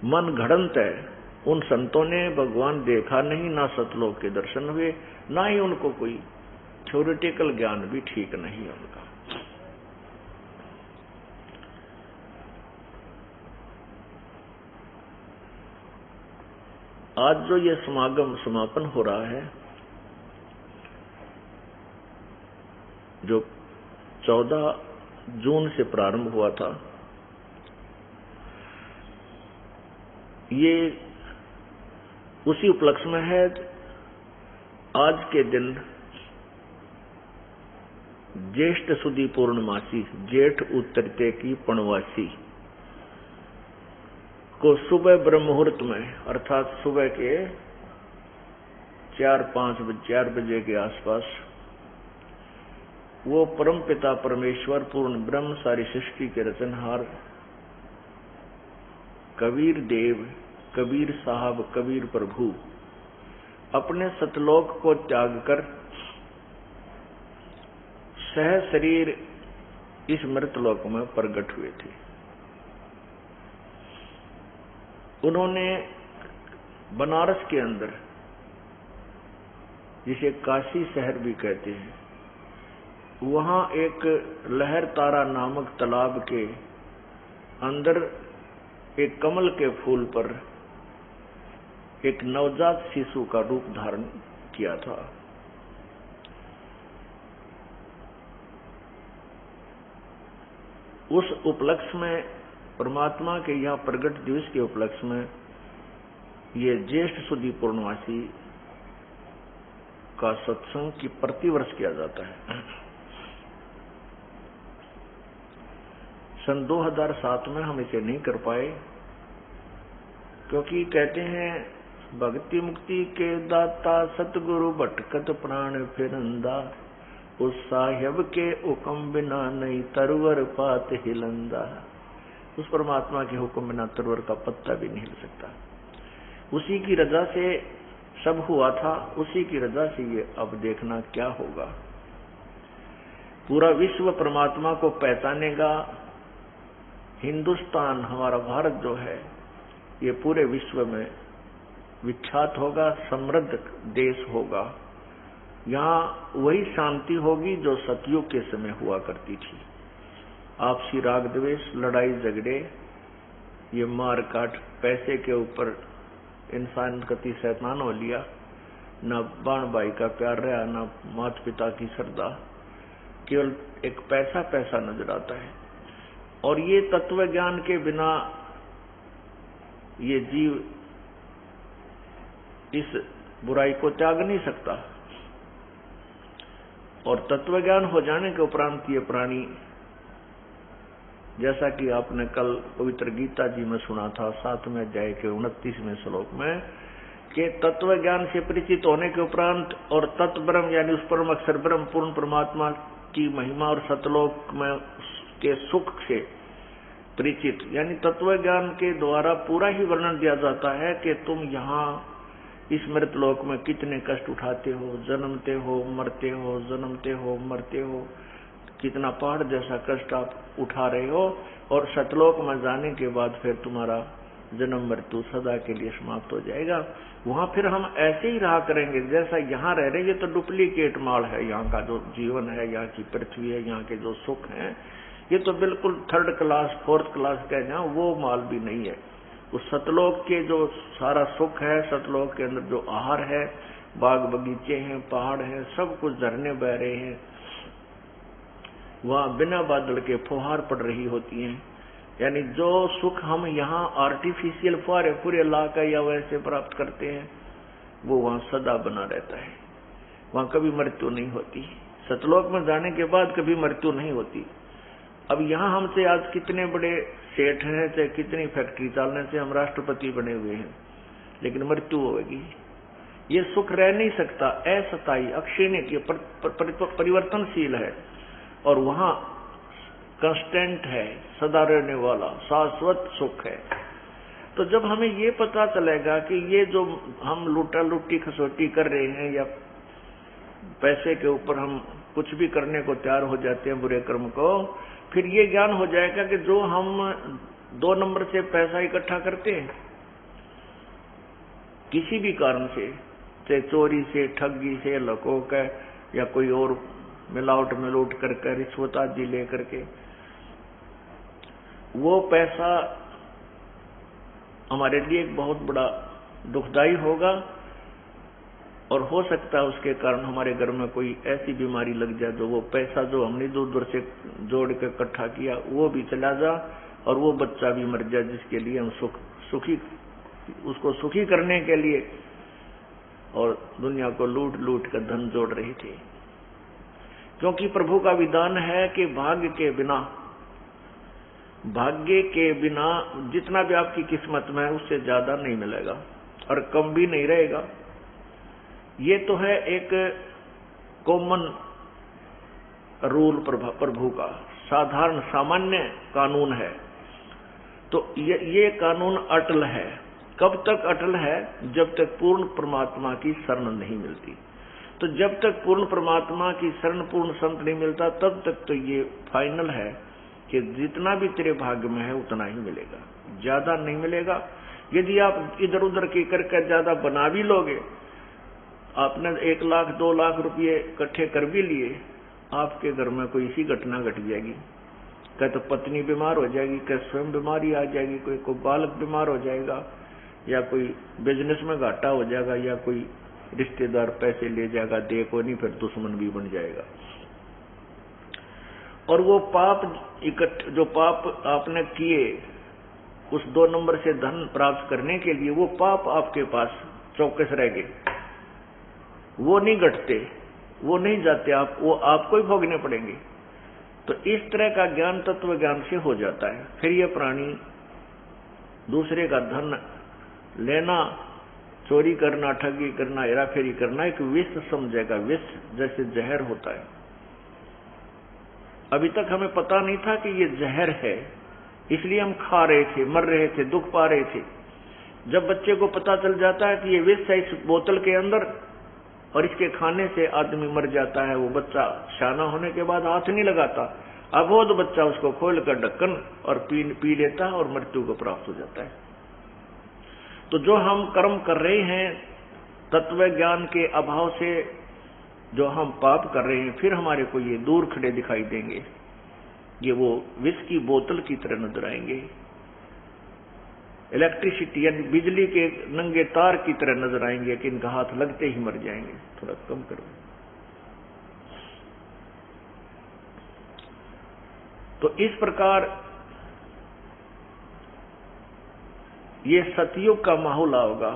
मन घड़ंत है। उन संतों ने भगवान देखा नहीं, ना सतलोक के दर्शन हुए, ना ही उनको कोई थ्योरेटिकल ज्ञान भी ठीक नहीं है उनका। आज जो ये समापन हो रहा है, जो 14 जून से प्रारंभ हुआ था, ये उसी उपलक्ष्य में है। आज के दिन ज्येष्ठ सुदी पूर्णमासी, जेठ उतरते की पूर्णवासी को सुबह ब्रह्म मुहूर्त में, अर्थात सुबह के 4 बजे के आसपास, वो परम पिता परमेश्वर, पूर्ण ब्रह्म, सारी सृष्टि के रचनहार कबीर देव, कबीर साहब, कबीर प्रभु अपने सतलोक को त्याग कर सह शरीर इस मृतलोक में प्रकट हुए थे। उन्होंने बनारस के अंदर, जिसे काशी शहर भी कहते हैं, वहां एक लहर तारा नामक तालाब के अंदर एक कमल के फूल पर एक नवजात शिशु का रूप धारण किया था। उस उपलक्ष्य में, परमात्मा के यहाँ प्रगट दिवस के उपलक्ष्य में, ये ज्येष्ठ सुदी पूर्णवासी का सत्संग की प्रतिवर्ष किया जाता है। सन 2007 में हम इसे नहीं कर पाए, क्योंकि कहते हैं भक्ति मुक्ति के दाता सतगुरु भटकत प्राण फिरंदा, उस साहिब के हुक्म बिना नहीं तरवर पात हिलंदा। उस परमात्मा के हुक्म बिना तरवर का पत्ता भी नहीं हिल सकता। उसी की रजा से सब हुआ था, उसी की रजा से ये अब देखना क्या होगा। पूरा विश्व परमात्मा को पहचानेगा। हिंदुस्तान हमारा भारत जो है ये पूरे विश्व में विख्यात होगा, समृद्ध देश होगा। यहाँ वही शांति होगी जो सतयुग के समय हुआ करती थी। आपसी राग द्वेष, लड़ाई झगड़े, ये मार काट, पैसे के ऊपर इंसान कति शैतान हो लिया, न बाण भाई का प्यार रहा, न माता पिता की श्रद्धा, केवल एक पैसा पैसा नजर आता है। और ये तत्व ज्ञान के बिना ये जीव इस बुराई को त्याग नहीं सकता। और तत्व ज्ञान हो जाने के उपरांत ये प्राणी, जैसा कि आपने कल पवित्र गीता जी में सुना था 7वें अध्याय के 29वें श्लोक में, कि तत्व ज्ञान से परिचित होने के उपरांत और तत्ब्रह्म यानी उस परम अक्षर ब्रह्म पूर्ण परमात्मा की महिमा और सतलोक में के सुख से परिचित, यानी तत्व ज्ञान के द्वारा पूरा ही वर्णन दिया जाता है कि तुम यहाँ इस मृत लोक में कितने कष्ट उठाते हो, जन्मते हो, मरते हो, जन्मते हो, मरते हो, कितना पहाड़ जैसा कष्ट आप उठा रहे हो, और सतलोक में जाने के बाद फिर तुम्हारा जन्म मृत्यु सदा के लिए समाप्त हो जाएगा। वहां फिर हम ऐसे ही रहा करेंगे जैसा यहाँ रह रहे। ये तो डुप्लीकेट माल है, यहाँ का जो जीवन है, यहाँ की पृथ्वी है, यहाँ के जो सुख हैं, ये तो बिल्कुल थर्ड क्लास फोर्थ क्लास का जहाँ वो माल भी नहीं है। उस सतलोक के जो सारा सुख है, सतलोक के अंदर जो आहार है, बाग बगीचे हैं, पहाड़ हैं, सब कुछ झरने बह रहे हैं, वहां बिना बादल के फुहार पड़ रही होती हैं। यानी जो सुख हम यहाँ आर्टिफिशियल फुहारे पूरे लाका या वैसे प्राप्त करते हैं, वो वहां सदा बना रहता है, वहां कभी मृत्यु नहीं होती। सतलोक में जाने के बाद कभी मृत्यु नहीं होती। अब यहाँ हमसे आज कितने बड़े सेठ हैं, चाहे कितनी फैक्ट्री चलने से हम राष्ट्रपति बने हुए हैं, लेकिन मृत्यु होगी। ये सुख रह नहीं सकता, अस्थायी अक्षीण परिवर्तनशील है, और वहां कांस्टेंट है, सदा रहने वाला शाश्वत सुख है। तो जब हमें ये पता चलेगा कि ये जो हम लूटा लुट्टी खसोटी कर रहे हैं, या पैसे के ऊपर हम कुछ भी करने को तैयार हो जाते हैं बुरे कर्म को, फिर ये ज्ञान हो जाएगा कि जो हम 2 नंबर से पैसा इकट्ठा करते हैं किसी भी कारण से, चाहे चोरी से, ठगी से, लकोक है, या कोई और मिलावट मिलूट करके, रिश्वत आदि लेकर के, वो पैसा हमारे लिए एक बहुत बड़ा दुखदाई होगा। और हो सकता है उसके कारण हमारे घर में कोई ऐसी बीमारी लग जाए, जो वो पैसा जो हमने दूर दूर से जोड़ के इकट्ठा किया वो भी चला जा, और वो बच्चा भी मर जाए जिसके लिए हम उसको सुखी करने के लिए और दुनिया को लूट लूट कर धन जोड़ रही थी। क्योंकि प्रभु का विधान है कि भाग्य के बिना जितना भी आपकी किस्मत में है उससे ज्यादा नहीं मिलेगा और कम भी नहीं रहेगा। ये तो है एक कॉमन रूल प्रभु का, साधारण सामान्य कानून है। तो ये कानून अटल है। कब तक अटल है? जब तक पूर्ण परमात्मा की शरण नहीं मिलती। तो जब तक पूर्ण परमात्मा की शरण, पूर्ण संत नहीं मिलता, तब तक तो ये फाइनल है कि जितना भी तेरे भाग्य में है उतना ही मिलेगा, ज्यादा नहीं मिलेगा। यदि आप इधर उधर की करके ज्यादा बना भी लोगे, आपने 1 लाख 2 लाख रुपये इकट्ठे कर भी लिए, आपके घर में कोई इसी घटना घट जाएगी, कह तो पत्नी बीमार हो जाएगी, कह स्वयं बीमारी आ जाएगी, कोई बालक बीमार हो जाएगा, या कोई बिजनेस में घाटा हो जाएगा, या कोई रिश्तेदार पैसे ले जाएगा, देखो नहीं फिर दुश्मन भी बन जाएगा। और वो पाप जो पाप आपने किए उस 2 नंबर से धन प्राप्त करने के लिए, वो पाप आपके पास चौकस रह गए। वो नहीं घटते, वो नहीं जाते, वो आपको ही भोगने पड़ेंगे। तो इस तरह का ज्ञान तत्व ज्ञान से हो जाता है। फिर ये प्राणी दूसरे का धन लेना, चोरी करना, ठगी करना, हेराफेरी करना एक विष समझेगा। विष जैसे जहर होता है। अभी तक हमें पता नहीं था कि ये जहर है, इसलिए हम खा रहे थे, मर रहे थे, दुख पा रहे थे। जब बच्चे को पता चल जाता है कि ये विष है इस बोतल के अंदर और इसके खाने से आदमी मर जाता है, वो बच्चा शाना होने के बाद हाथ नहीं लगाता। अब वो तो बच्चा उसको खोल कर ढक्कन और पी लेता है और मृत्यु को प्राप्त हो जाता है। तो जो हम कर्म कर रहे हैं तत्व ज्ञान के अभाव से, जो हम पाप कर रहे हैं, फिर हमारे को ये दूर खड़े दिखाई देंगे, ये वो विष की बोतल की तरह नजर आएंगे, इलेक्ट्रिसिटी यानी बिजली के नंगे तार की तरह नजर आएंगे कि इनका हाथ लगते ही मर जाएंगे। थोड़ा कम करो। तो इस प्रकार ये सतयुग का माहौल होगा।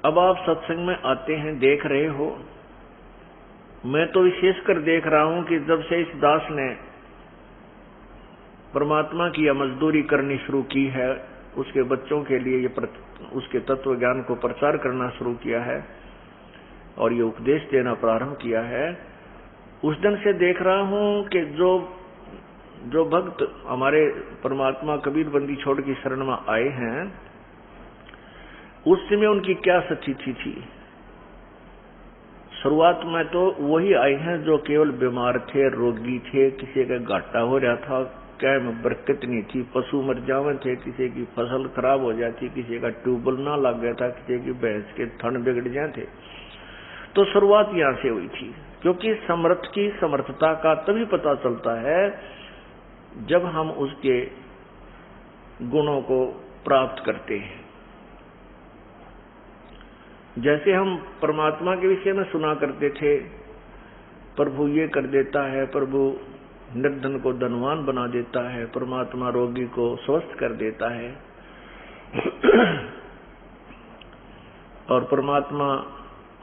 अब आप सत्संग में आते हैं, देख रहे हो, मैं तो विशेषकर देख रहा हूं कि जब से इस दास ने परमात्मा की मजदूरी करनी शुरू की है, उसके बच्चों के लिए उसके तत्व ज्ञान को प्रचार करना शुरू किया है और ये उपदेश देना प्रारंभ किया है, उस दिन से देख रहा हूं कि जो भक्त हमारे परमात्मा कबीर बंदी छोड़ की शरण में आए हैं, उस समय उनकी क्या स्थिति थी। शुरुआत में तो वही आए हैं जो केवल बीमार थे, रोगी थे, किसी का घाटा हो रहा था, क्या में बरकत नहीं थी, पशु मर जावे थे, किसी की फसल खराब हो जाती, किसी का ट्यूबवेल ना लग गया था, किसी की भैंस के थन बिगड़ जाए थे। तो शुरुआत यहां से हुई थी, क्योंकि समर्थ की समर्थता का तभी पता चलता है जब हम उसके गुणों को प्राप्त करते हैं। जैसे हम परमात्मा के विषय में सुना करते थे, प्रभु ये कर देता है, प्रभु निर्धन को धनवान बना देता है, परमात्मा रोगी को स्वस्थ कर देता है और परमात्मा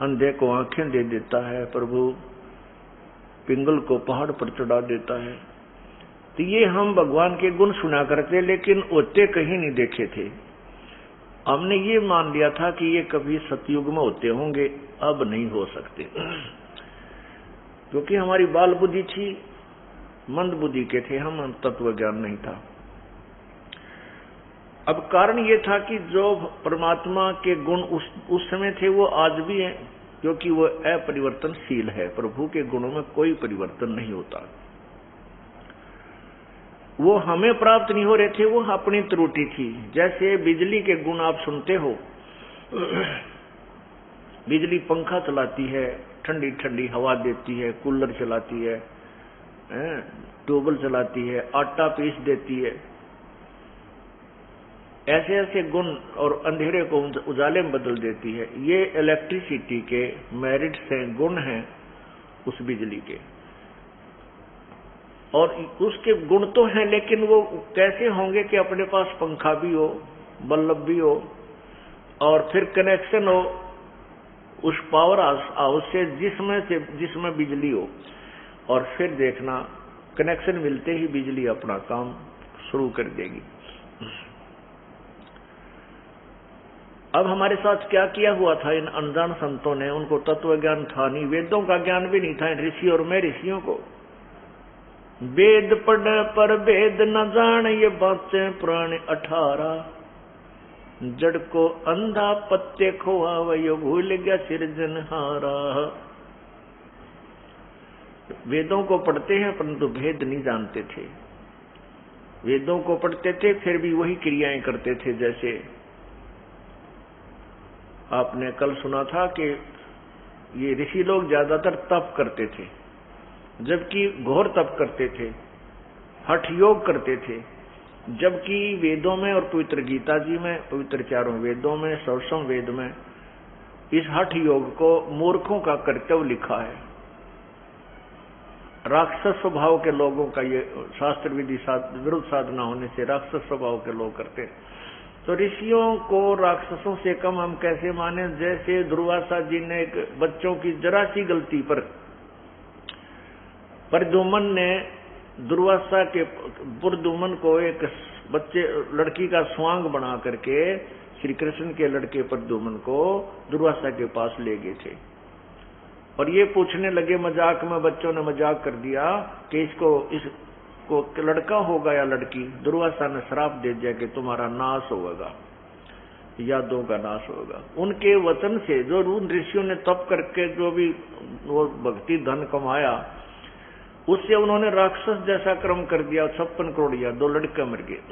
अंधे को आंखें दे देता है, प्रभु पिंगल को पहाड़ पर चढ़ा देता है। तो ये हम भगवान के गुण सुना करते, लेकिन होते कहीं नहीं देखे थे। हमने ये मान लिया था कि ये कभी सतयुग में होते होंगे, अब नहीं हो सकते, क्योंकि हमारी बाल बुद्धि थी, मंद बुद्धि के थे हम, तत्व ज्ञान नहीं था। अब कारण ये था कि जो परमात्मा के गुण उस समय थे वो आज भी हैं, क्योंकि वो अपरिवर्तनशील है। प्रभु के गुणों में कोई परिवर्तन नहीं होता। वो हमें प्राप्त नहीं हो रहे थे, वो अपनी त्रुटि थी। जैसे बिजली के गुण आप सुनते हो, बिजली पंखा चलाती है, ठंडी ठंडी हवा देती है, कूलर चलाती है, ट्यूबवेल चलाती है, आटा पीस देती है, ऐसे ऐसे गुण, और अंधेरे को उजाले में बदल देती है। ये इलेक्ट्रिसिटी के मेरिट से गुण हैं उस बिजली के, और उसके गुण तो हैं, लेकिन वो कैसे होंगे कि अपने पास पंखा भी हो, बल्ब भी हो, और फिर कनेक्शन हो उस पावर हाउस से जिसमें बिजली हो, और फिर देखना कनेक्शन मिलते ही बिजली अपना काम शुरू कर देगी। अब हमारे साथ क्या किया हुआ था इन अनजान संतों ने? उनको तत्व ज्ञान था नहीं, वेदों का ज्ञान भी नहीं था इन ऋषि और मैं ऋषियों को। वेद पढ़ पर वेद न जान, ये बातें पुराने 18। जड़ को अंधा पत्ते खोआ, वह भूल गया सिरजनहारा। वेदों को पढ़ते हैं परंतु भेद नहीं जानते थे। वेदों को पढ़ते थे फिर भी वही क्रियाएं करते थे। जैसे आपने कल सुना था कि ये ऋषि लोग ज्यादातर तप करते थे, जबकि घोर तप करते थे, हठ योग करते थे। जबकि वेदों में और पवित्र गीता जी में, पवित्र चारों वेदों में, षोडशम वेद में इस हठ योग को मूर्खों का कर्तव्य लिखा है। राक्षस स्वभाव के लोगों का ये शास्त्र विधि विरुद्ध साधना होने से राक्षस स्वभाव के लोग करते हैं। तो ऋषियों को राक्षसों से कम हम कैसे माने? जैसे दुर्वासा जी ने एक बच्चों की जरा सी गलती पर प्रद्युम्न ने दुर्वासा के प्रद्युम्न को एक लड़की का स्वांग बना करके श्री कृष्ण के लड़के प्रद्युम्न को दुर्वासा के पास ले गए थे। और ये पूछने लगे मजाक में, बच्चों ने मजाक कर दिया कि इसको लड़का होगा या लड़की। दुर्वासा ने श्राप दे दिया कि तुम्हारा नाश होगा, यादों का नाश होगा। उनके वचन से जो उन ऋषियों ने तप करके जो भी वो भक्ति धन कमाया, उससे उन्होंने राक्षस जैसा कर्म कर दिया, 56 करोड़ या 2 लड़के मर गए।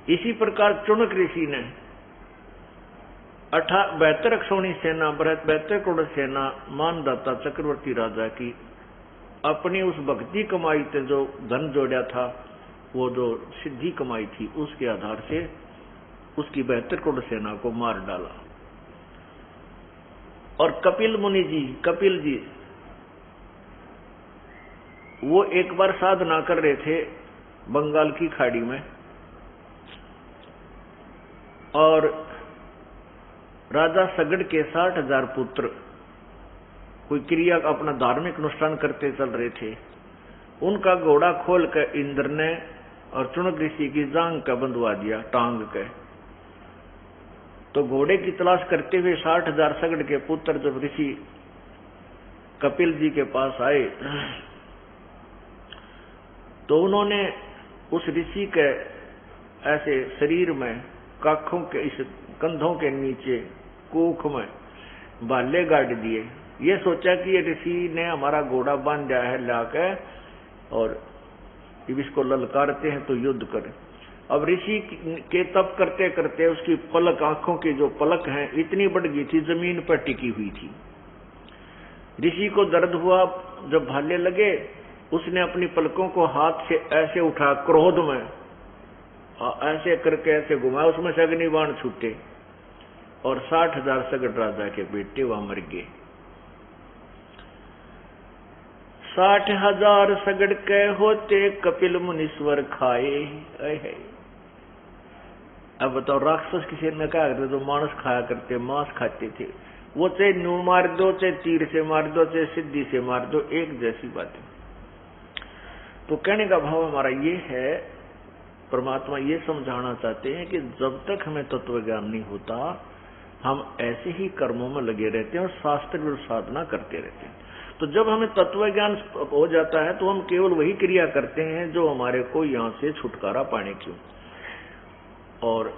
इसी प्रकार चुनक ऋषि ने 72 अक्षौणी सेना, 72 करोड़ सेना मानदाता चक्रवर्ती राजा की अपनी उस भक्ति कमाई थे, जो धन जोड़ा था, वो जो सिद्धि कमाई थी, उसके आधार से उसकी 72 करोड़ सेना को मार डाला। और कपिल मुनि जी, कपिल जी, वो एक बार साधना कर रहे थे बंगाल की खाड़ी में, और राजा सगड़ के 60,000 पुत्र कोई क्रिया अपना धार्मिक अनुष्ठान करते चल रहे थे। उनका घोड़ा खोल कर इंद्र ने और चुनक ऋषि की जांग का बंधवा दिया, टांग के। तो घोड़े की तलाश करते हुए 60,000 सगड़ के पुत्र जब ऋषि कपिल जी के पास आए, तो उन्होंने उस ऋषि के ऐसे शरीर में, काखों के इस कंधों के नीचे कोख में भाले गाड़ दिए। ये सोचा कि ये ऋषि ने हमारा घोड़ा बांध दिया है लाके, और इसको ललकारते हैं तो युद्ध करें। अब ऋषि के तप करते करते उसकी पलक, आंखों की जो पलक है, इतनी बढ़ गई थी, जमीन पर टिकी हुई थी। ऋषि को दर्द हुआ, जब भाले लगे, उसने अपनी पलकों को हाथ से ऐसे उठा, क्रोध में ऐसे करके ऐसे घुमाया, उसमें से अग्निबाण छूटे और 60,000 सगड़ राजा के बेटे वहां मर गए। 60,000 सगड़ के होते कपिल मुनीश्वर खाए। अब बताओ, राक्षस किसी ने क्या करते? जो मांस खाया करते, मांस खाते थे, वो चाहे न्यू मार दो, चाहे तीर से मार दो, चाहे सिद्धि से मार दो, एक जैसी बात है। तो कहने का भाव हमारा ये है, परमात्मा ये समझाना चाहते हैं कि जब तक हमें तत्व ज्ञान नहीं होता, हम ऐसे ही कर्मों में लगे रहते हैं और शास्त्र विरुद्ध साधना करते रहते हैं। तो जब हमें तत्व ज्ञान हो जाता है, तो हम केवल वही क्रिया करते हैं जो हमारे को यहाँ से छुटकारा पाने की। और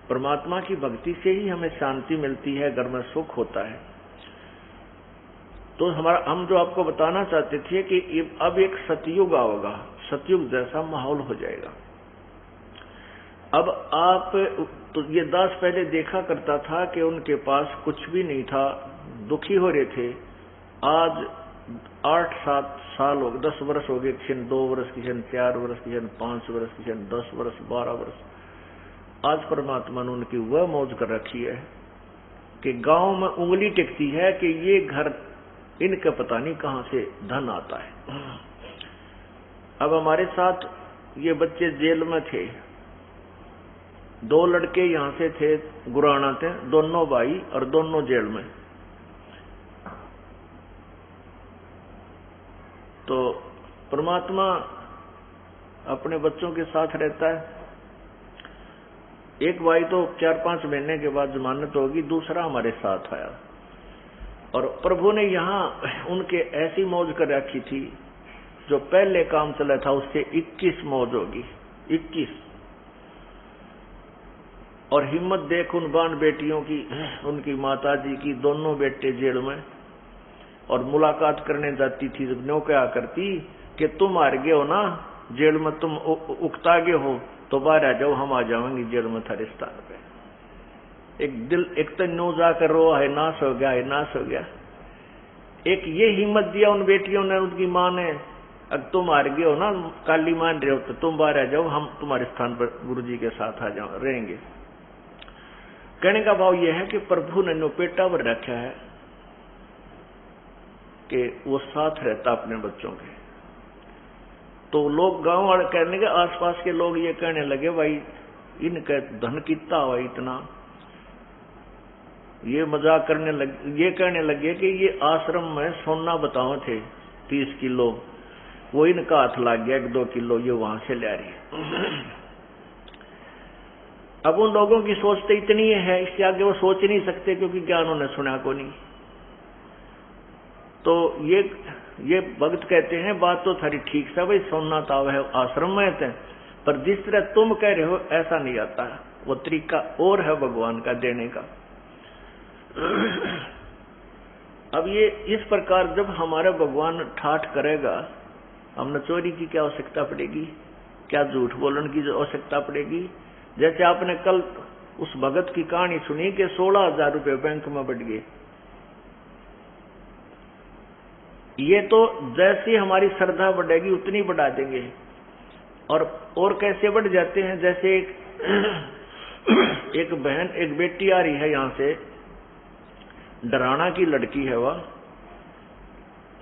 परमात्मा की भक्ति से ही हमें शांति मिलती है, घर में सुख होता है। तो हम जो आपको बताना चाहते थे कि अब एक सतयुग आओगा, सतयुग जैसा माहौल हो जाएगा। अब आप तो ये दास पहले देखा करता था कि उनके पास कुछ भी नहीं था, दुखी हो रहे थे। आज 8-7 साल हो गए, 10 वर्ष हो गए, किसी ने 2 वर्ष, किसी ने 4 वर्ष, किसी ने 5 वर्ष, किसी ने 10 वर्ष, 12 वर्ष। आज परमात्मा ने उनकी वह मौज कर रखी है कि गांव में उंगली टिकती है कि ये घर, इनका पता नहीं कहां से धन आता है। अब हमारे साथ ये बच्चे जेल में थे, 2 लड़के यहां से थे, गुराना थे, दोनों भाई और दोनों जेल में। तो परमात्मा अपने बच्चों के साथ रहता है। एक भाई तो 4-5 महीने के बाद जमानत होगी, दूसरा हमारे साथ आया। और प्रभु ने यहाँ उनके ऐसी मौज कर रखी थी, जो पहले काम चला था उससे 21 मौज होगी, 21। और हिम्मत देख उन बान बेटियों की, उनकी माता जी की, दोनों बेटे जेल में, और मुलाकात करने जाती थी। जब न्यों क्या करती कि तुम हार गए हो ना जेल में, तुम उकता गए हो, तो बाहर आ जाओ, हम आ जाएंगे जेल में थारे स्थान पे। एक तो न्यों जाकर रो, है नाश हो गया, है नाश हो गया। एक ये हिम्मत दिया उन बेटियों ने, उनकी माँ ने, अब तुम हार गए हो ना, काली मान रहे हो, तो तुम बाहर आ जाओ, हम तुम्हारे स्थान पर गुरुजी के साथ आ जाओ, रहेंगे। कहने का भाव यह है कि प्रभु ने नो पेटा पर रखा है कि वो साथ रहता अपने बच्चों के। तो लोग गांव वाले कहने के, आसपास के लोग ये कहने लगे, भाई इनका धन कितना हुआ इतना, ये मजाक करने लगे, ये कहने लगे कि ये आश्रम में सोना बताओ थे 30 किलो, वो इनका हाथ लग गया 1-2 किलो ये वहां से ले रही है। अब उन लोगों की सोच तो इतनी है, इससे आगे वो सोच ही नहीं सकते, क्योंकि ज्ञान उन्हें सुना को नहीं। तो ये भक्त कहते हैं, बात तो थारी ठीक है भाई, सोना ताव है आश्रम में थे, पर जिस तरह तुम कह रहे हो ऐसा नहीं आता, वो तरीका और है भगवान का देने का। अब ये इस प्रकार जब हमारा भगवान ठाठ करेगा, हमने चोरी की क्या आवश्यकता पड़ेगी, क्या झूठ बोलने की आवश्यकता पड़ेगी। जैसे आपने कल उस भगत की कहानी सुनी कि 16,000 रुपये बैंक में बढ़ गए। ये तो जैसी हमारी श्रद्धा बढ़ेगी उतनी बढ़ा देंगे। और कैसे बढ़ जाते हैं, जैसे एक बहन, एक बेटी आ रही है यहां से, डराना की लड़की है वह,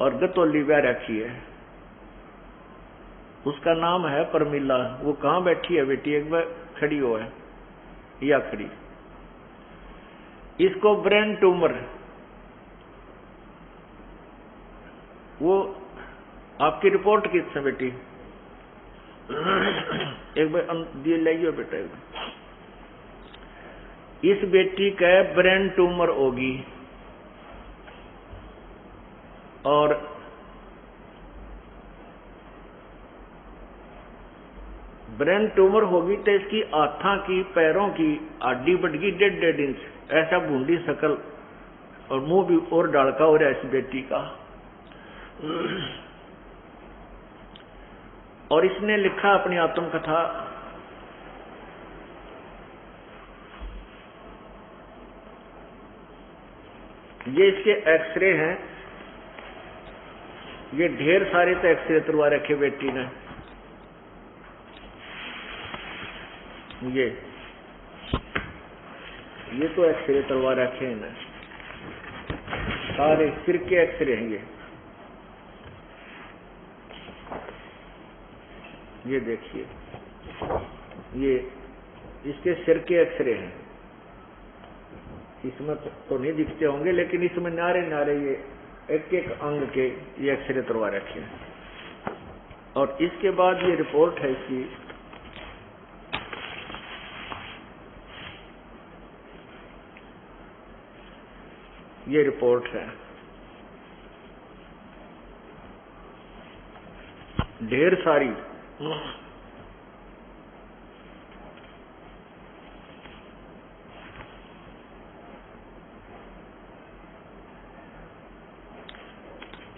और गतौली ब्याह रखी है, उसका नाम है परमिला। वो कहां बैठी है बेटी, एक बार खड़ी हो है या खड़ी। इसको ब्रेन ट्यूमर, वो आपकी रिपोर्ट किस है बेटी, एक बार दिए लाइए बेटा। इस बेटी का ब्रेन ट्यूमर होगी, और ब्रेन ट्यूमर होगी तो इसकी हाथों की पैरों की हड्डी बढ़ गई 1.5 इंच, ऐसा बूंदी शकल, और मुंह भी और डालका हो रहा है इस बेटी का। और इसने लिखा अपनी आत्मकथा, ये इसके एक्सरे हैं, ये ढेर सारे तो एक्सरे तुलवा रखे बेटी ने। ये तो एक्सरे तुलवा रखे हैं ना, सारे सिर के एक्सरे हैं ये देखिए, ये इसके सिर के एक्सरे हैं। इसमें तो नहीं दिखते होंगे, लेकिन इसमें नारे नारे ये एक अंग के ये एक्सरे तुलवा रखे हैं। और इसके बाद ये रिपोर्ट है इसकी, ये रिपोर्ट है, ढेर सारी।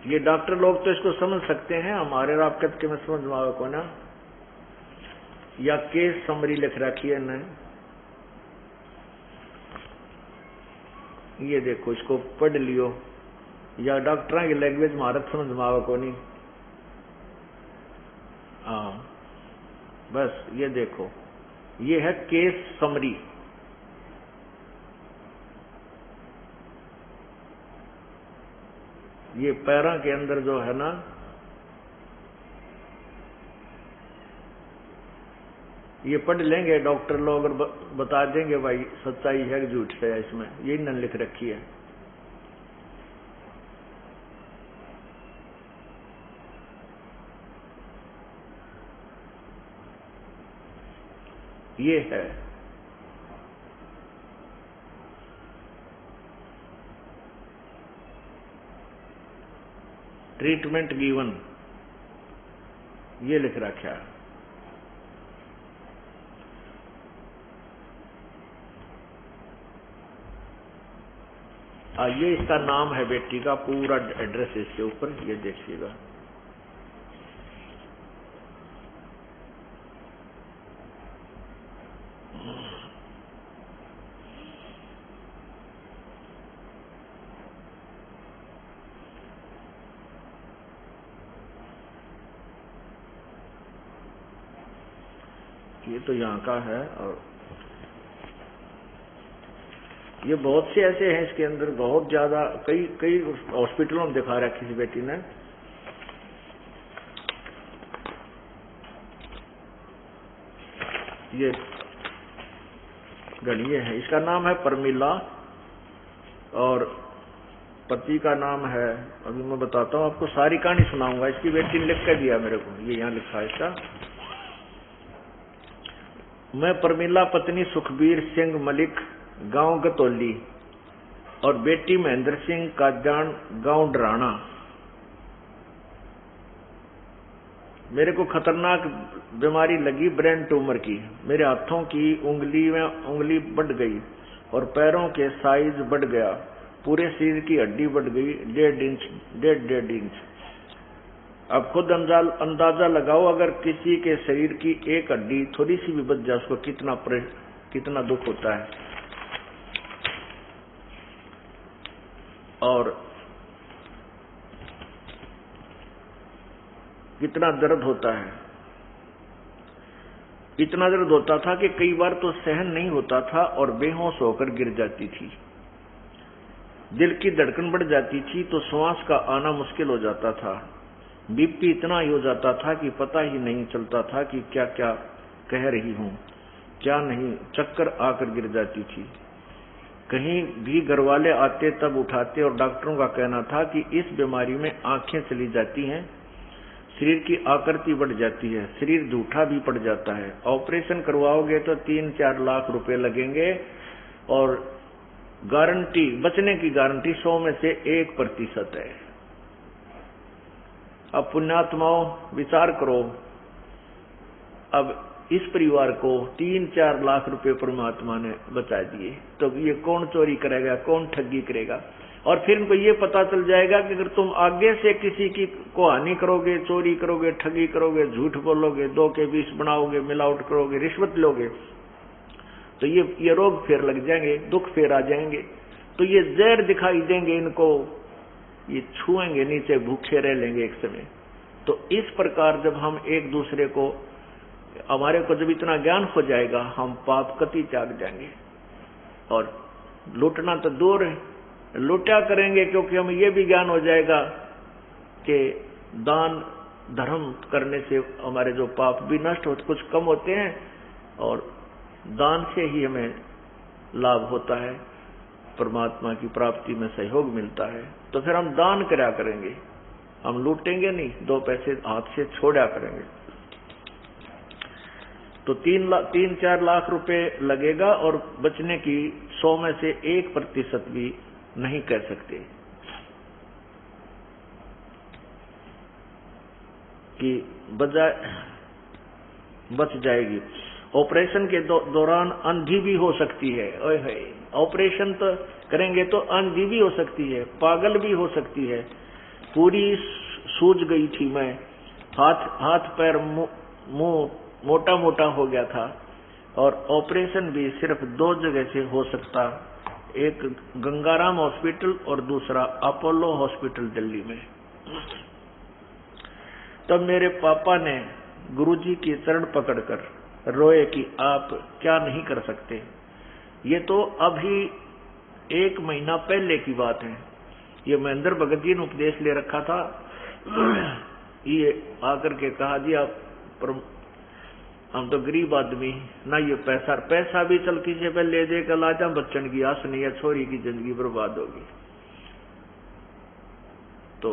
ये डॉक्टर लोग तो इसको समझ सकते हैं, हमारे रापकत के में समझ मावे को ना, या केस समरी लिख रखी है ना, ये देखो इसको पढ़ लियो, या डॉक्टर की लैंग्वेज महारत समझ मावे को नहीं। हाँ बस ये देखो, ये है केस समरी। ये पैरों के अंदर जो है ना, ये पढ़ लेंगे डॉक्टर लोग और बता देंगे भाई सच्चाई है कि झूठ है इसमें, यही न लिख रखी है। ये है ट्रीटमेंट गिवन, ये लिख रखा है। ये इसका नाम है बेटी का, पूरा एड्रेस इसके ऊपर, ये देखिएगा। ये तो यहाँ का है, और ये बहुत से ऐसे हैं इसके अंदर, बहुत ज्यादा, कई कई हॉस्पिटलों में दिखा रखी किसी बेटी ने। ये गणिये है, इसका नाम है परमिला और पति का नाम है, अभी मैं बताता हूँ आपको, सारी कहानी सुनाऊंगा। इसकी बेटी ने लिख कर दिया मेरे को, ये यहाँ लिखा है इसका। मैं परमिला पत्नी सुखबीर सिंह मलिक, गांव गतौली, और बेटी महेंद्र सिंह काजान, गांव डराना। मेरे को खतरनाक बीमारी लगी ब्रेन ट्यूमर की। मेरे हाथों की उंगली में उंगली बढ़ गई और पैरों के साइज बढ़ गया। पूरे शरीर की हड्डी बढ़ गई 1.5 इंच। अब खुद अंदाजा लगाओ, अगर किसी के शरीर की एक हड्डी थोड़ी सी भी बच जाए, उसको कितना दुख होता है और कितना दर्द होता है। इतना दर्द होता था कि कई बार तो सहन नहीं होता था और बेहोश होकर गिर जाती थी। दिल की धड़कन बढ़ जाती थी तो श्वास का आना मुश्किल हो जाता था। बीपी इतना ही हो जाता था कि पता ही नहीं चलता था कि क्या क्या कह रही हूं, क्या नहीं। चक्कर आकर गिर जाती थी। कहीं भी घरवाले आते तब उठाते और डॉक्टरों का कहना था कि इस बीमारी में आंखें चली जाती हैं, शरीर की आकृति बढ़ जाती है, शरीर झूठा भी पड़ जाता है। ऑपरेशन करवाओगे तो 3-4 लाख रुपए लगेंगे और गारंटी, बचने की गारंटी 100 में से 1% है। अब पुण्यात्माओं विचार करो, अब इस परिवार को 3-4 लाख रुपए परमात्मा ने बचा दिए, तो ये कौन चोरी करेगा, कौन ठगी करेगा। और फिर इनको ये पता चल जाएगा कि अगर तुम आगे से किसी की को हानि करोगे, चोरी करोगे, ठगी करोगे, झूठ बोलोगे, 2 के 20 बनाओगे, मिलावट करोगे, रिश्वत लोगे, तो ये रोग फिर लग जाएंगे, दुख फिर आ जाएंगे। तो ये जहर दिखाई देंगे इनको, ये छुएंगे नीचे, भूखे रह लेंगे एक समय। तो इस प्रकार जब हम एक दूसरे को, हमारे को जब इतना ज्ञान हो जाएगा, हम पाप कति त्याग जाएंगे और लूटना तो दूर है, लूटा करेंगे, क्योंकि हमें यह भी ज्ञान हो जाएगा कि दान धर्म करने से हमारे जो पाप भी नष्ट होते, कुछ कम होते हैं और दान से ही हमें लाभ होता है, परमात्मा की प्राप्ति में सहयोग मिलता है। तो फिर हम दान करा करेंगे, हम लूटेंगे नहीं, 2 पैसे हाथ से छोड़ा करेंगे। तो 3-4 लाख रुपए लगेगा और बचने की 100 में से 1% भी नहीं कह सकते कि बच जाएगी। ऑपरेशन के दौरान अंधी भी हो सकती है। ओए, ऑपरेशन तो करेंगे तो अंधी भी हो सकती है, पागल भी हो सकती है। पूरी सूज गई थी मैं, हाथ पैर मुंह मोटा मोटा हो गया था और ऑपरेशन भी सिर्फ 2 जगह से हो सकता, एक गंगाराम हॉस्पिटल और दूसरा अपोलो हॉस्पिटल दिल्ली में। तब मेरे पापा ने गुरुजी के चरण पकड़कर रोए कि आप क्या नहीं कर सकते। ये तो अभी 1 महीना पहले की बात है। ये महेंद्र भगत जी ने उपदेश ले रखा था। ये आकर के कहा जी आप, हम तो गरीब आदमी ना, ये पैसा भी चल किसी पे ले दे कर लाजा, बच्चन की आस नहीं है, छोरी की जिंदगी बर्बाद होगी। तो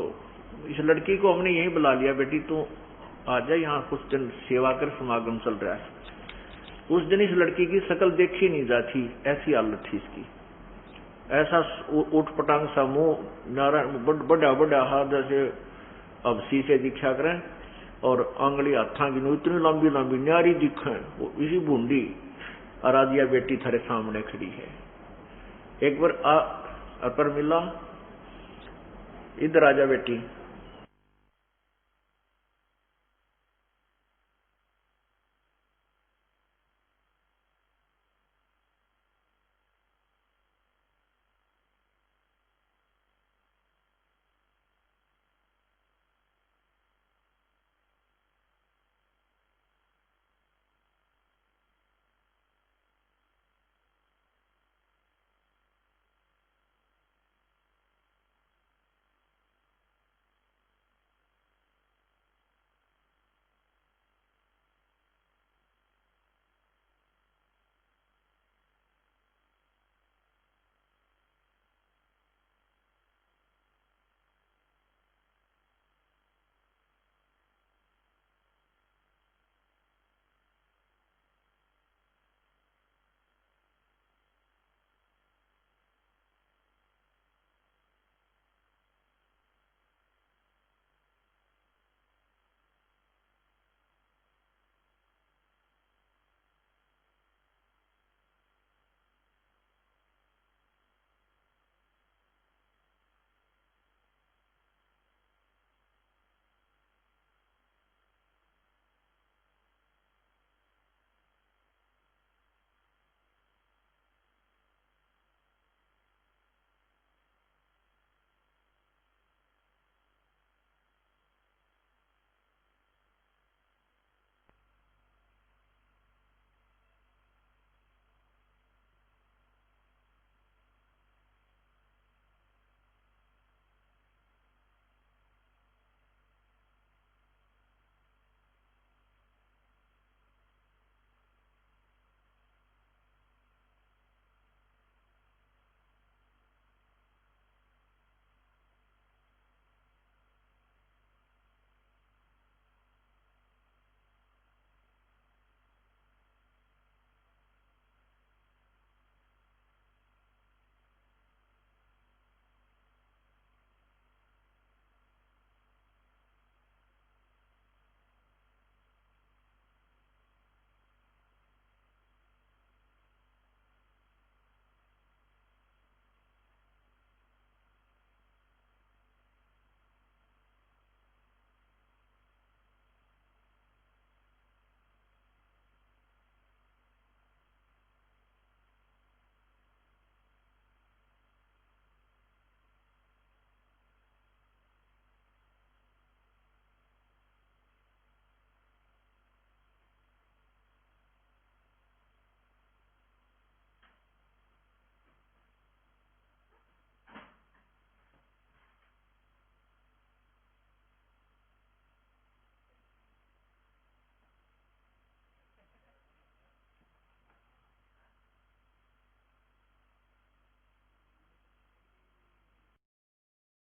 इस लड़की को हमने यही बुला लिया, बेटी तू आ जा, यहाँ कुछ दिन सेवा कर, समागम चल रहा है। उस दिन इस लड़की की शक्ल देखी नहीं जाती, ऐसी हालत थी इसकी। ऐसा उठपटांग सा मुंह, बड़ा बड़ा हाथ जैसे अब शीशे दिखा करें और आंगली हाथा की इतनी लंबी लंबी न्यारी दिखे, वो इसी बूंदी आराधिया बेटी थारे सामने खड़ी है। एक बार पर मिला, इधर आजा बेटी,